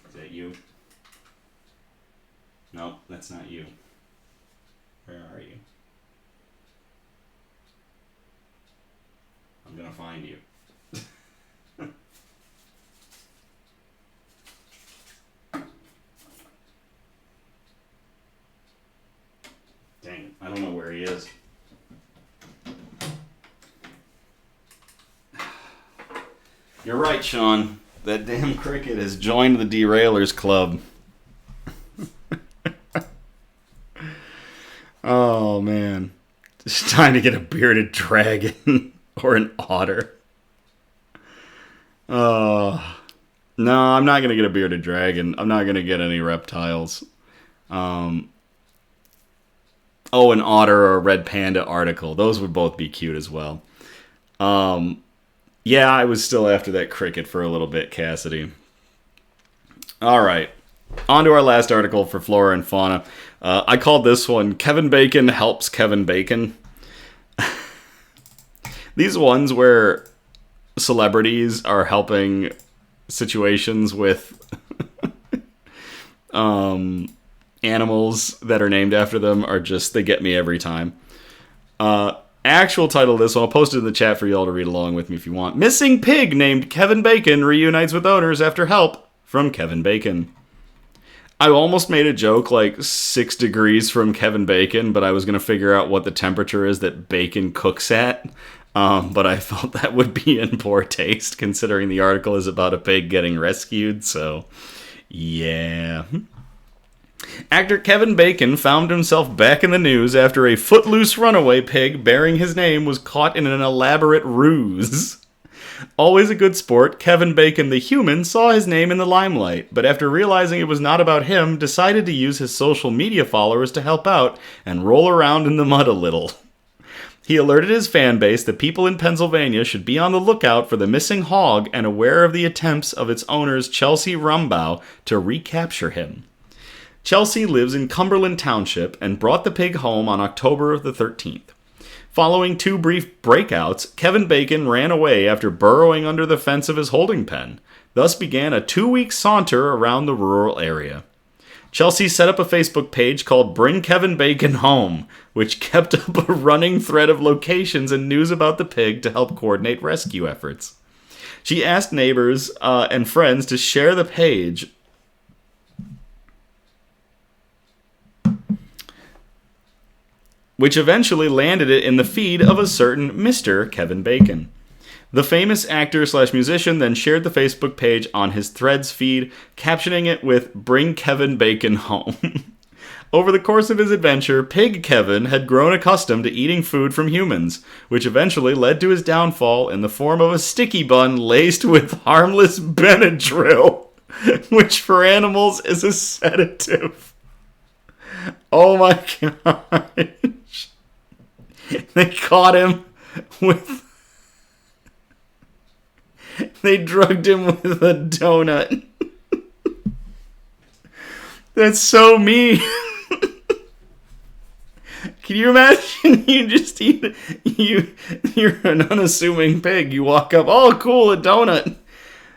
Is that you? No, that's not you. Where are you? I'm gonna find you. Dang it, I don't know where he is. You're right, Sean. That damn cricket has joined the Derailers Club. Oh, man. It's time to get a bearded dragon or an otter. Oh. No, I'm not going to get a bearded dragon. I'm not going to get any reptiles. An otter or a red panda article. Those would both be cute as well. Yeah, I was still after that cricket for a little bit, Cassidy. All right. On to our last article for Flora and Fauna. I called this one, Kevin Bacon Helps Kevin Bacon. These ones where celebrities are helping situations with animals that are named after them are just, they get me every time. Actual title of this one, I'll post it in the chat for y'all to read along with me if you want. Missing pig named Kevin Bacon reunites with owners after help from Kevin Bacon. I almost made a joke like 6 degrees from Kevin Bacon, but I was going to figure out what the temperature is that bacon cooks at. But I felt that would be in poor taste considering the article is about a pig getting rescued, so yeah. Actor Kevin Bacon found himself back in the news after a footloose runaway pig bearing his name was caught in an elaborate ruse. Always a good sport, Kevin Bacon the human saw his name in the limelight, but after realizing it was not about him, decided to use his social media followers to help out and roll around in the mud a little. He alerted his fan base that people in Pennsylvania should be on the lookout for the missing hog and aware of the attempts of its owners, Chelsea Rumbaugh, to recapture him. Chelsea lives in Cumberland Township and brought the pig home on October the 13th. Following 2 brief breakouts, Kevin Bacon ran away after burrowing under the fence of his holding pen. Thus began a 2-week saunter around the rural area. Chelsea set up a Facebook page called Bring Kevin Bacon Home, which kept up a running thread of locations and news about the pig to help coordinate rescue efforts. She asked neighbors and friends to share the page, which eventually landed it in the feed of a certain Mr. Kevin Bacon. The famous actor/musician then shared the Facebook page on his Threads feed, captioning it with Bring Kevin Bacon Home. Over the course of his adventure, Pig Kevin had grown accustomed to eating food from humans, which eventually led to his downfall in the form of a sticky bun laced with harmless Benadryl, which for animals is a sedative. Oh my gosh. They caught him with... They drugged him with a donut. That's so mean. Can you imagine you just eat... You're an unassuming pig. You walk up, oh, cool, a donut.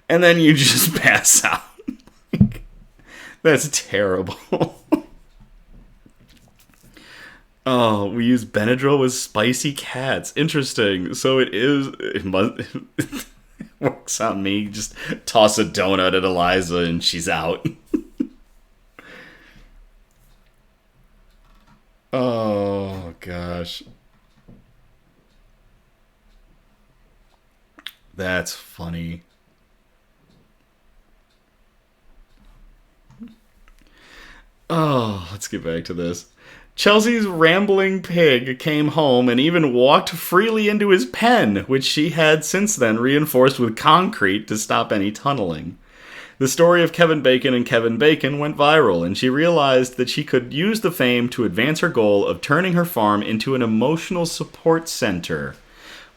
And then you just pass out. That's terrible. Oh, we use Benadryl with spicy cats. Interesting. So it must... Works on me. Just toss a donut at Eliza and she's out. Oh, gosh. That's funny. Oh, let's get back to this. Chelsea's rambling pig came home and even walked freely into his pen, which she had since then reinforced with concrete to stop any tunneling. The story of Kevin Bacon and Kevin Bacon went viral, and she realized that she could use the fame to advance her goal of turning her farm into an emotional support center.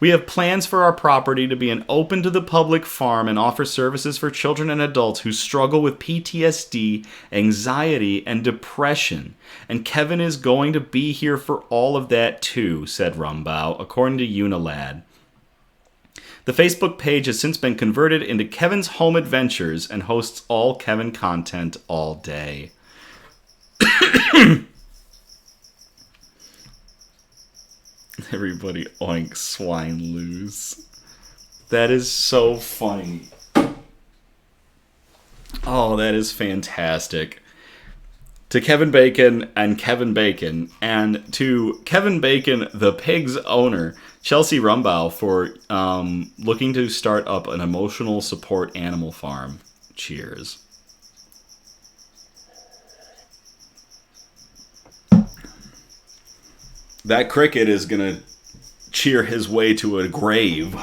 We have plans for our property to be an open-to-the-public farm and offer services for children and adults who struggle with PTSD, anxiety, and depression. And Kevin is going to be here for all of that too, said Rumbaugh, according to Unilad. The Facebook page has since been converted into Kevin's Home Adventures and hosts all Kevin content all day. Everybody oink swine loose. That is so funny. Oh, that is fantastic. To Kevin Bacon, and to Kevin Bacon, the pig's owner, Chelsea Rumbaugh, for looking to start up an emotional support animal farm. Cheers. That cricket is going to cheer his way to a grave.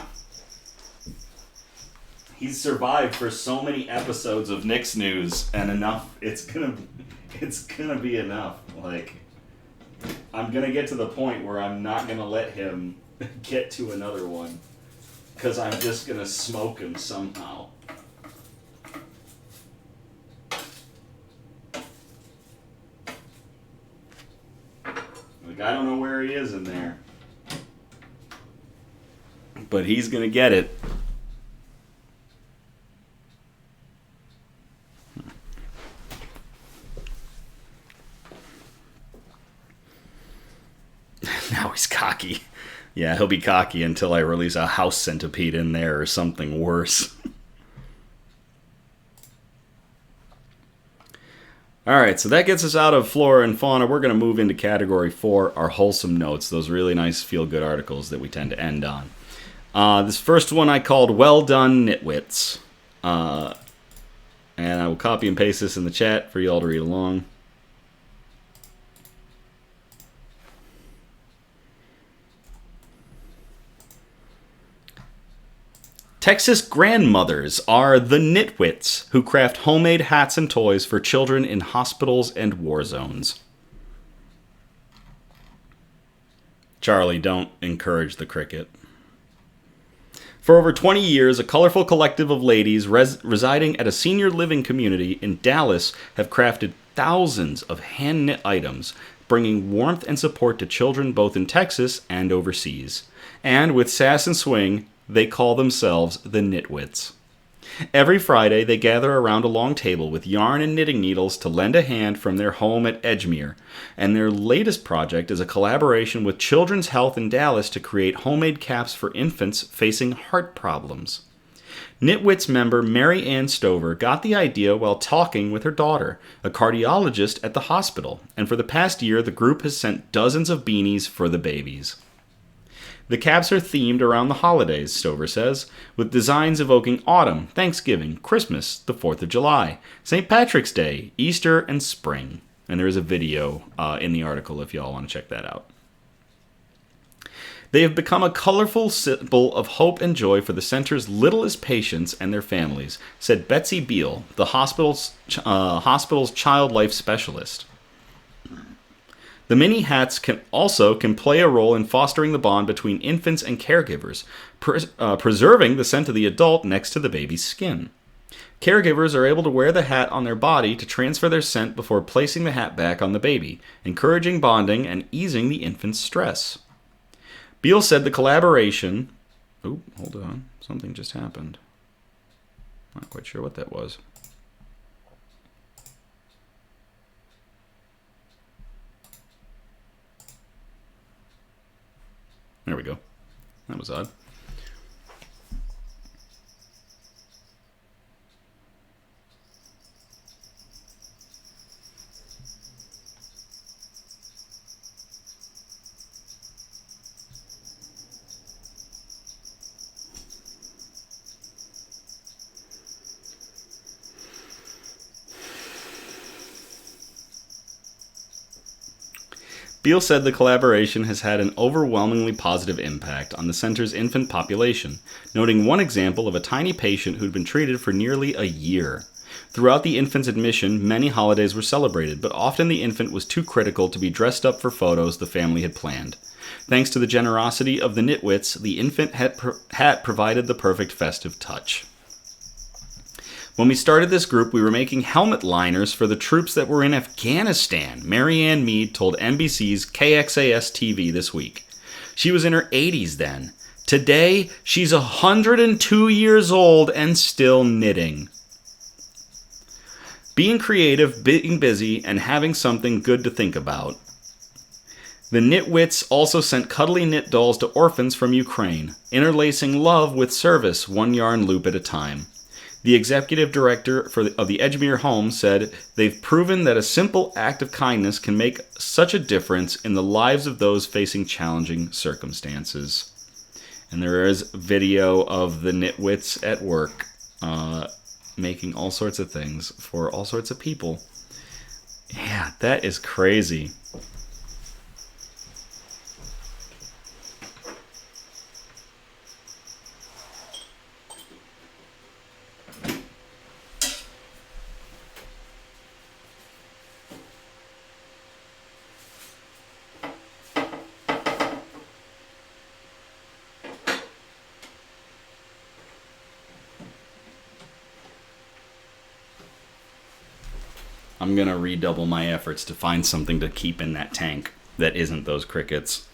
He's survived for so many episodes of Nick's News, and enough. It's gonna be enough. Like, I'm gonna get to the point where I'm not gonna let him get to another one, because I'm just gonna smoke him somehow. Like, I don't know where he is in there, but he's gonna get it. Now he's cocky. Yeah, he'll be cocky until I release a house centipede in there or something worse. Alright, so that gets us out of flora and fauna. We're going to move into category 4, our wholesome notes, those really nice feel-good articles that we tend to end on. This first one I called Well Done Nitwits. And I will copy and paste this in the chat for you all to read along. Texas grandmothers are the nitwits who craft homemade hats and toys for children in hospitals and war zones. Charlie, don't encourage the cricket. For over 20 years, a colorful collective of ladies residing at a senior living community in Dallas have crafted thousands of hand-knit items, bringing warmth and support to children both in Texas and overseas. And with sass and swing, they call themselves the Knitwits. Every Friday, they gather around a long table with yarn and knitting needles to lend a hand from their home at Edgemere, and their latest project is a collaboration with Children's Health in Dallas to create homemade caps for infants facing heart problems. Knitwits member Mary Ann Stover got the idea while talking with her daughter, a cardiologist at the hospital, and for the past year, the group has sent dozens of beanies for the babies. The caps are themed around the holidays, Stover says, with designs evoking autumn, Thanksgiving, Christmas, the 4th of July, St. Patrick's Day, Easter, and spring. And there is a video in the article if y'all want to check that out. They have become a colorful symbol of hope and joy for the center's littlest patients and their families, said Betsy Beal, the hospital's child life specialist. The mini hats can play a role in fostering the bond between infants and caregivers, preserving the scent of the adult next to the baby's skin. Caregivers are able to wear the hat on their body to transfer their scent before placing the hat back on the baby, encouraging bonding and easing the infant's stress. Beal said the collaboration... Oh, hold on. Something just happened. Not quite sure what that was. There we go. That was odd. Beal said the collaboration has had an overwhelmingly positive impact on the center's infant population, noting one example of a tiny patient who'd been treated for nearly a year. Throughout the infant's admission, many holidays were celebrated, but often the infant was too critical to be dressed up for photos the family had planned. Thanks to the generosity of the Knitwits, the infant hat provided the perfect festive touch. When we started this group, we were making helmet liners for the troops that were in Afghanistan, Marianne Mead told NBC's KXAS TV this week. She was in her 80s then. Today, she's 102 years old and still knitting. Being creative, being busy, and having something good to think about. The Knitwits also sent cuddly knit dolls to orphans from Ukraine, interlacing love with service, one yarn loop at a time. The executive director of the Edgemere home said they've proven that a simple act of kindness can make such a difference in the lives of those facing challenging circumstances. And there is video of the Knitwits at work making all sorts of things for all sorts of people. Yeah, that is crazy. I'm going to redouble my efforts to find something to keep in that tank that isn't those crickets.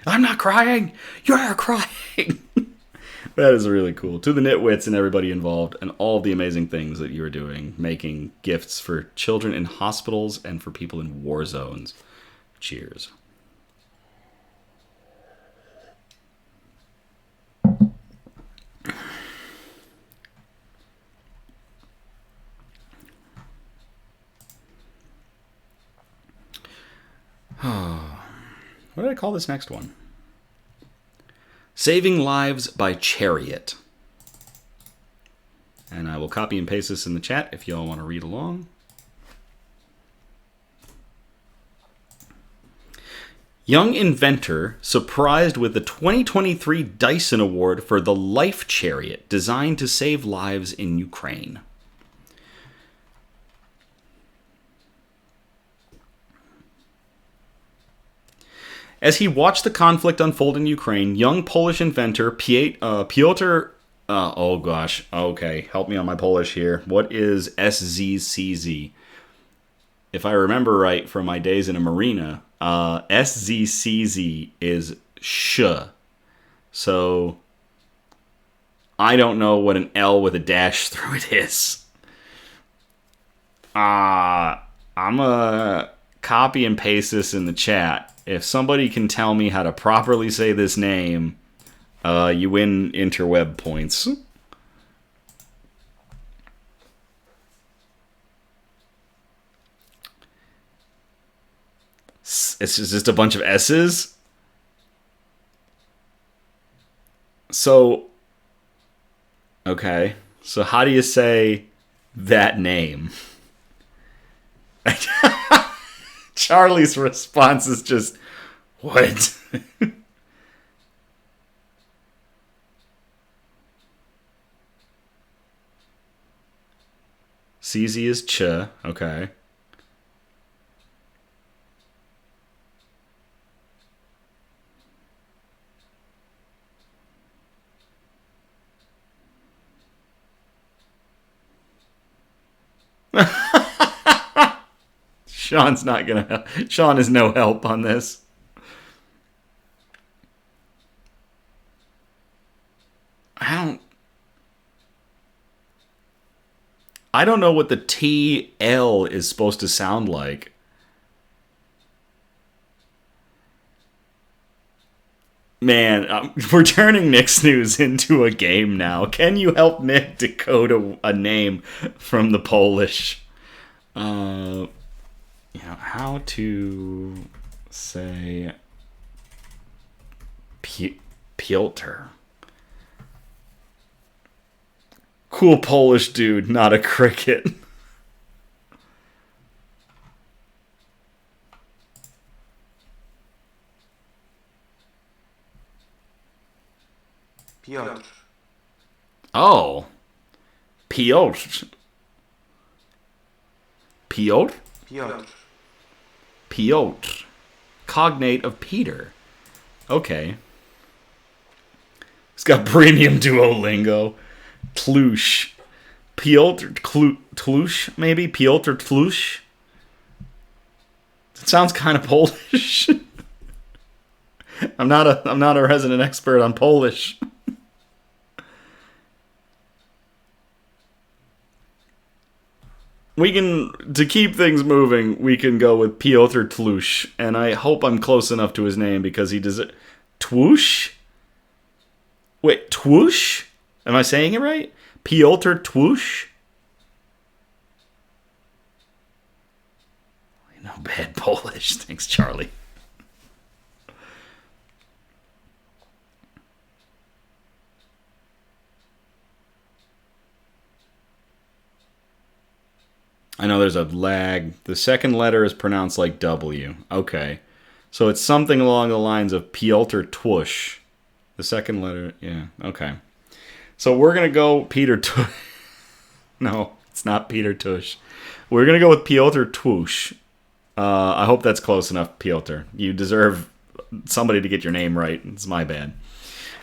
I'm not crying! You're crying! That is really cool. To the Knitwits and everybody involved and all the amazing things that you are doing, making gifts for children in hospitals and for people in war zones. Cheers. What did I call this next one? Saving Lives by Chariot. And I will copy and paste this in the chat if you all want to read along. Young inventor surprised with the 2023 Dyson Award for the Life Chariot, designed to save lives in Ukraine. As he watched the conflict unfold in Ukraine, young Polish inventor Piotr... oh gosh, okay, help me on my Polish here. What is SZCZ? If I remember right from my days in a marina, SZCZ is sh. So, I don't know what an L with a dash through it is. I'm going to copy and paste this in the chat. If somebody can tell me how to properly say this name, you win interweb points. It's just a bunch of S's. So, okay. So how do you say that name? Charlie's response is just, what? CZ is ch, okay. Sean's not gonna help. Sean is no help on this. I don't know what the TL is supposed to sound like. Man, we're turning Nick's News into a game now. Can you help Nick decode a name from the Polish? How to say Piotr. Cool Polish dude, not a cricket. Piotr. Oh. Piotr. Piotr? Piotr. Piotr. Cognate of Peter. Okay. It's got premium Duolingo. Tlush. Piotr Tlush, maybe? Piotr Tlush? It sounds kind of Polish. I'm not a resident expert on Polish. To keep things moving, we can go with Piotr Tlush, and I hope I'm close enough to his name because he does it. Twoosh? Wait, Twoosh? Am I saying it right? Piotr Twoosh? I know bad Polish. Thanks, Charlie. I know there's a lag. The second letter is pronounced like W. Okay. So it's something along the lines of Piotr Twoosh. The second letter, yeah, okay. So we're going to go Peter Tush. No, it's not Peter Tush. We're going to go with Piotr Twoosh. I hope that's close enough, Piotr. You deserve somebody to get your name right. It's my bad.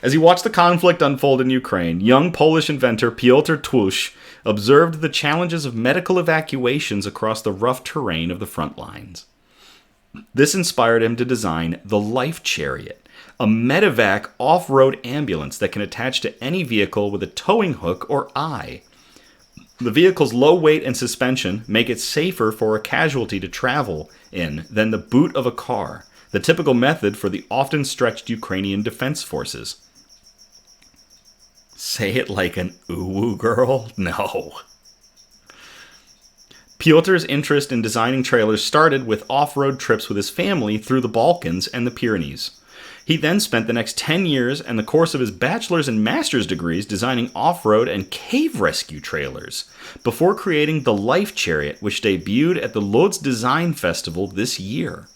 As he watched the conflict unfold in Ukraine, young Polish inventor Piotr Twoosh observed the challenges of medical evacuations across the rough terrain of the front lines. This inspired him to design the Life Chariot, a medevac off-road ambulance that can attach to any vehicle with a towing hook or eye. The vehicle's low weight and suspension make it safer for a casualty to travel in than the boot of a car, the typical method for the often stretched Ukrainian defense forces. Say it like an ooh girl? No. Piotr's interest in designing trailers started with off-road trips with his family through the Balkans and the Pyrenees. He then spent the next 10 years and the course of his bachelor's and master's degrees designing off-road and cave rescue trailers, before creating the Life Chariot, which debuted at the Lodz Design Festival this year.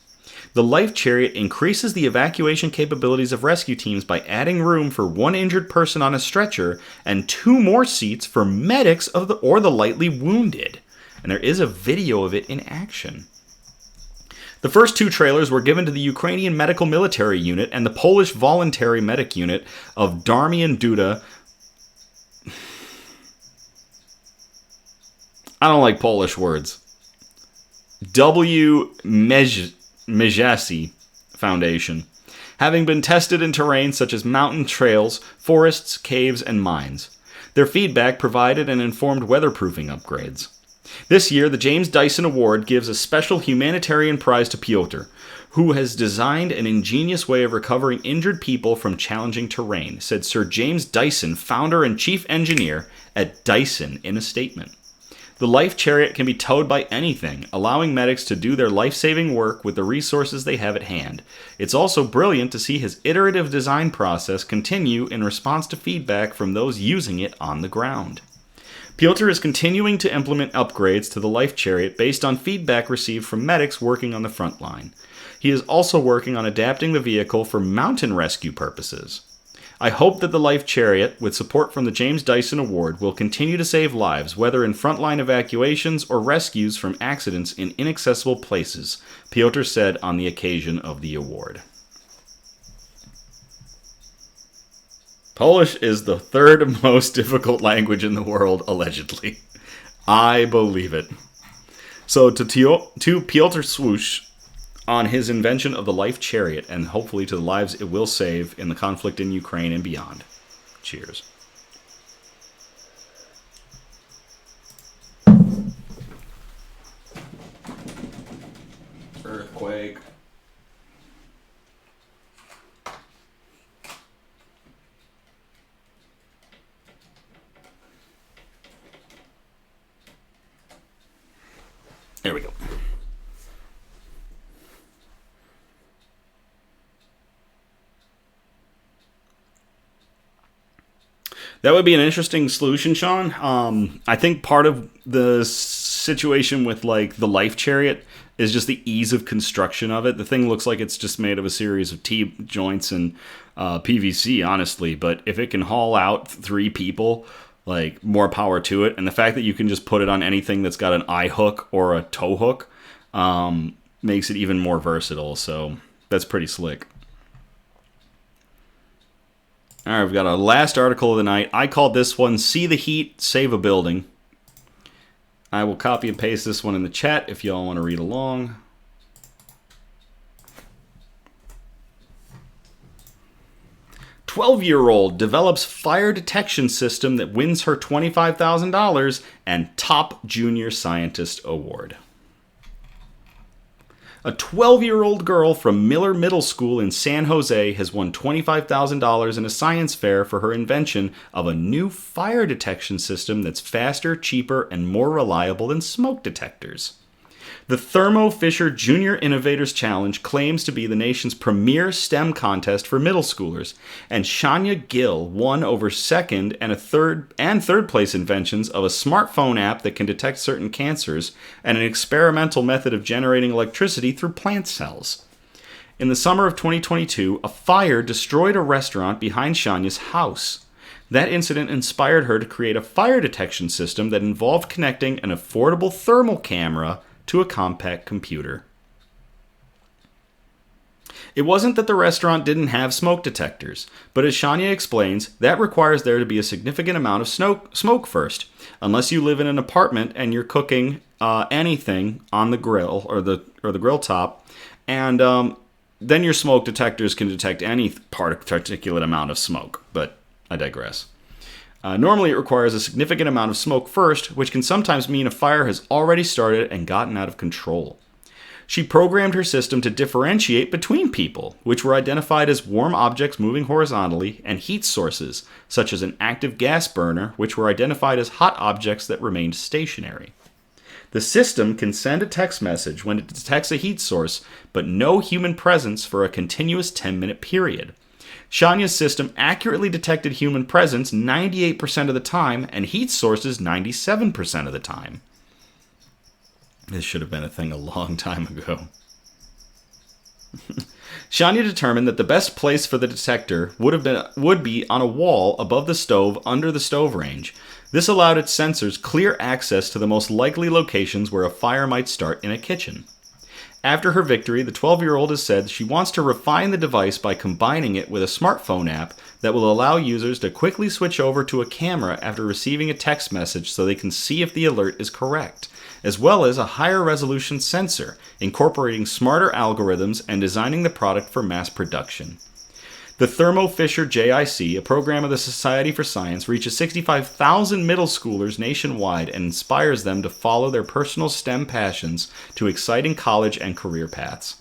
The Life Chariot increases the evacuation capabilities of rescue teams by adding room for one injured person on a stretcher and 2 more seats for medics or the lightly wounded. And there is a video of it in action. The first two trailers were given to the Ukrainian Medical Military Unit and the Polish Voluntary Medic Unit of Darmian Duda. I don't like Polish words. W. Mejasi Foundation, having been tested in terrain such as mountain trails, forests, caves, and mines. Their feedback provided and informed weatherproofing upgrades. This year, the James Dyson Award gives a special humanitarian prize to Piotr, who has designed an ingenious way of recovering injured people from challenging terrain, said Sir James Dyson, founder and chief engineer at Dyson, in a statement. The life chariot can be towed by anything, allowing medics to do their life-saving work with the resources they have at hand. It's also brilliant to see his iterative design process continue in response to feedback from those using it on the ground. Piotr is continuing to implement upgrades to the life chariot based on feedback received from medics working on the front line. He is also working on adapting the vehicle for mountain rescue purposes. I hope that the Life Chariot, with support from the James Dyson Award, will continue to save lives, whether in frontline evacuations or rescues from accidents in inaccessible places, Piotr said on the occasion of the award. Polish is the third most difficult language in the world, allegedly. I believe it. So to Piotr Swoosh, on his invention of the life chariot, and hopefully to the lives it will save in the conflict in Ukraine and beyond. Cheers. Earthquake. There we go. That would be an interesting solution, Sean. I think part of the situation with like the life chariot is just the ease of construction of it. The thing looks like it's just made of a series of T-joints and PVC, honestly. But if it can haul out 3 people, like, more power to it. And the fact that you can just put it on anything that's got an eye hook or a tow hook makes it even more versatile. So that's pretty slick. All right, we've got our last article of the night. I called this one, See the Heat, Save a Building. I will copy and paste this one in the chat if y'all want to read along. "12-year-old develops fire detection system that wins her $25,000 and top junior scientist award." A 12-year-old girl from Miller Middle School in San Jose has won $25,000 in a science fair for her invention of a new fire detection system that's faster, cheaper, and more reliable than smoke detectors. The Thermo Fisher Junior Innovators Challenge claims to be the nation's premier STEM contest for middle schoolers, and Shania Gill won over second and third place inventions of a smartphone app that can detect certain cancers and an experimental method of generating electricity through plant cells. In the summer of 2022, a fire destroyed a restaurant behind Shania's house. That incident inspired her to create a fire detection system that involved connecting an affordable thermal camera to a compact computer. It wasn't that the restaurant didn't have smoke detectors, but as Shania explains, that requires there to be a significant amount of smoke first, unless you live in an apartment and you're cooking anything on the grill or the grill top, and then your smoke detectors can detect any particulate amount of smoke, but I digress. Normally, it requires a significant amount of smoke first, which can sometimes mean a fire has already started and gotten out of control. She programmed her system to differentiate between people, which were identified as warm objects moving horizontally, and heat sources, such as an active gas burner, which were identified as hot objects that remained stationary. The system can send a text message when it detects a heat source, but no human presence for a continuous 10-minute period. Shania's system accurately detected human presence 98% of the time and heat sources 97% of the time. This should have been a thing a long time ago. Shania determined that the best place for the detector would be on a wall above the stove under the stove range. This allowed its sensors clear access to the most likely locations where a fire might start in a kitchen. After her victory, the 12-year-old has said she wants to refine the device by combining it with a smartphone app that will allow users to quickly switch over to a camera after receiving a text message so they can see if the alert is correct, as well as a higher resolution sensor, incorporating smarter algorithms and designing the product for mass production. The Thermo Fisher JIC, a program of the Society for Science, reaches 65,000 middle schoolers nationwide and inspires them to follow their personal STEM passions to exciting college and career paths.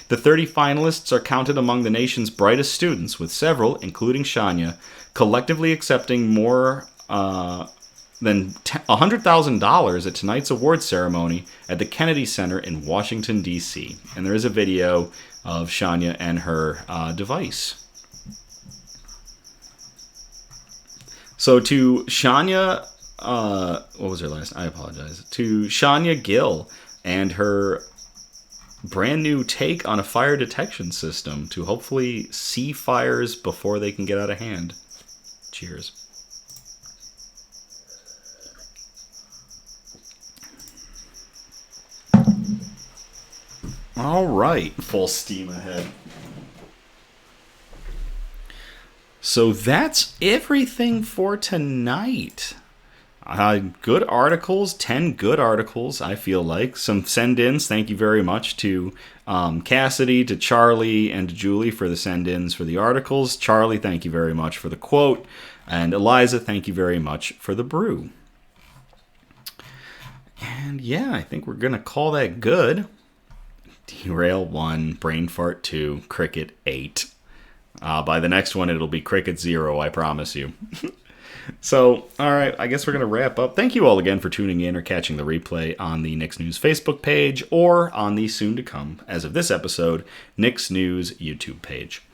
The 30 finalists are counted among the nation's brightest students, with several, including Shania, collectively accepting more than $100,000 at tonight's awards ceremony at the Kennedy Center in Washington, D.C. And there is a video of Shania and her device. So to Shania, what was her last? I apologize. To Shania Gill and her brand new take on a fire detection system to hopefully see fires before they can get out of hand. Cheers. All right, full steam ahead. So that's everything for tonight. Good articles, 10 good articles, I feel like. Some send-ins, thank you very much to Cassidy, to Charlie, and to Julie for the send-ins for the articles. Charlie, thank you very much for the quote. And Eliza, thank you very much for the brew. And yeah, I think we're going to call that good. Derail 1, Brain Fart 2, Cricket 8. By the next one, it'll be Cricket 0, I promise you. So, all right, I guess we're going to wrap up. Thank you all again for tuning in or catching the replay on the Nick's News Facebook page or on the soon-to-come, as of this episode, Nick's News YouTube page.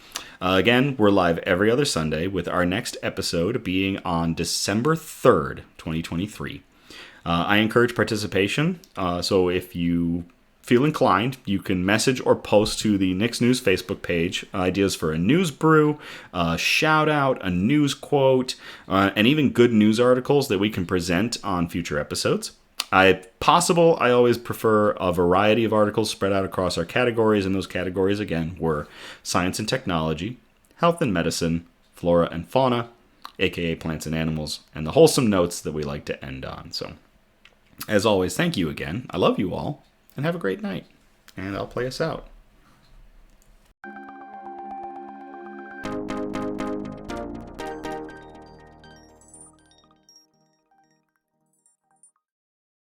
Again, we're live every other Sunday, with our next episode being on December 3rd, 2023. I encourage participation, so if you feel inclined, you can message or post to the Nick's News Facebook page ideas for a news brew, a shout out, a news quote, and even good news articles that we can present on future episodes. If possible, I always prefer a variety of articles spread out across our categories, and those categories, again, were science and technology, health and medicine, flora and fauna, aka plants and animals, and the wholesome notes that we like to end on. So, as always, thank you again. I love you all. And have a great night. And I'll play us out.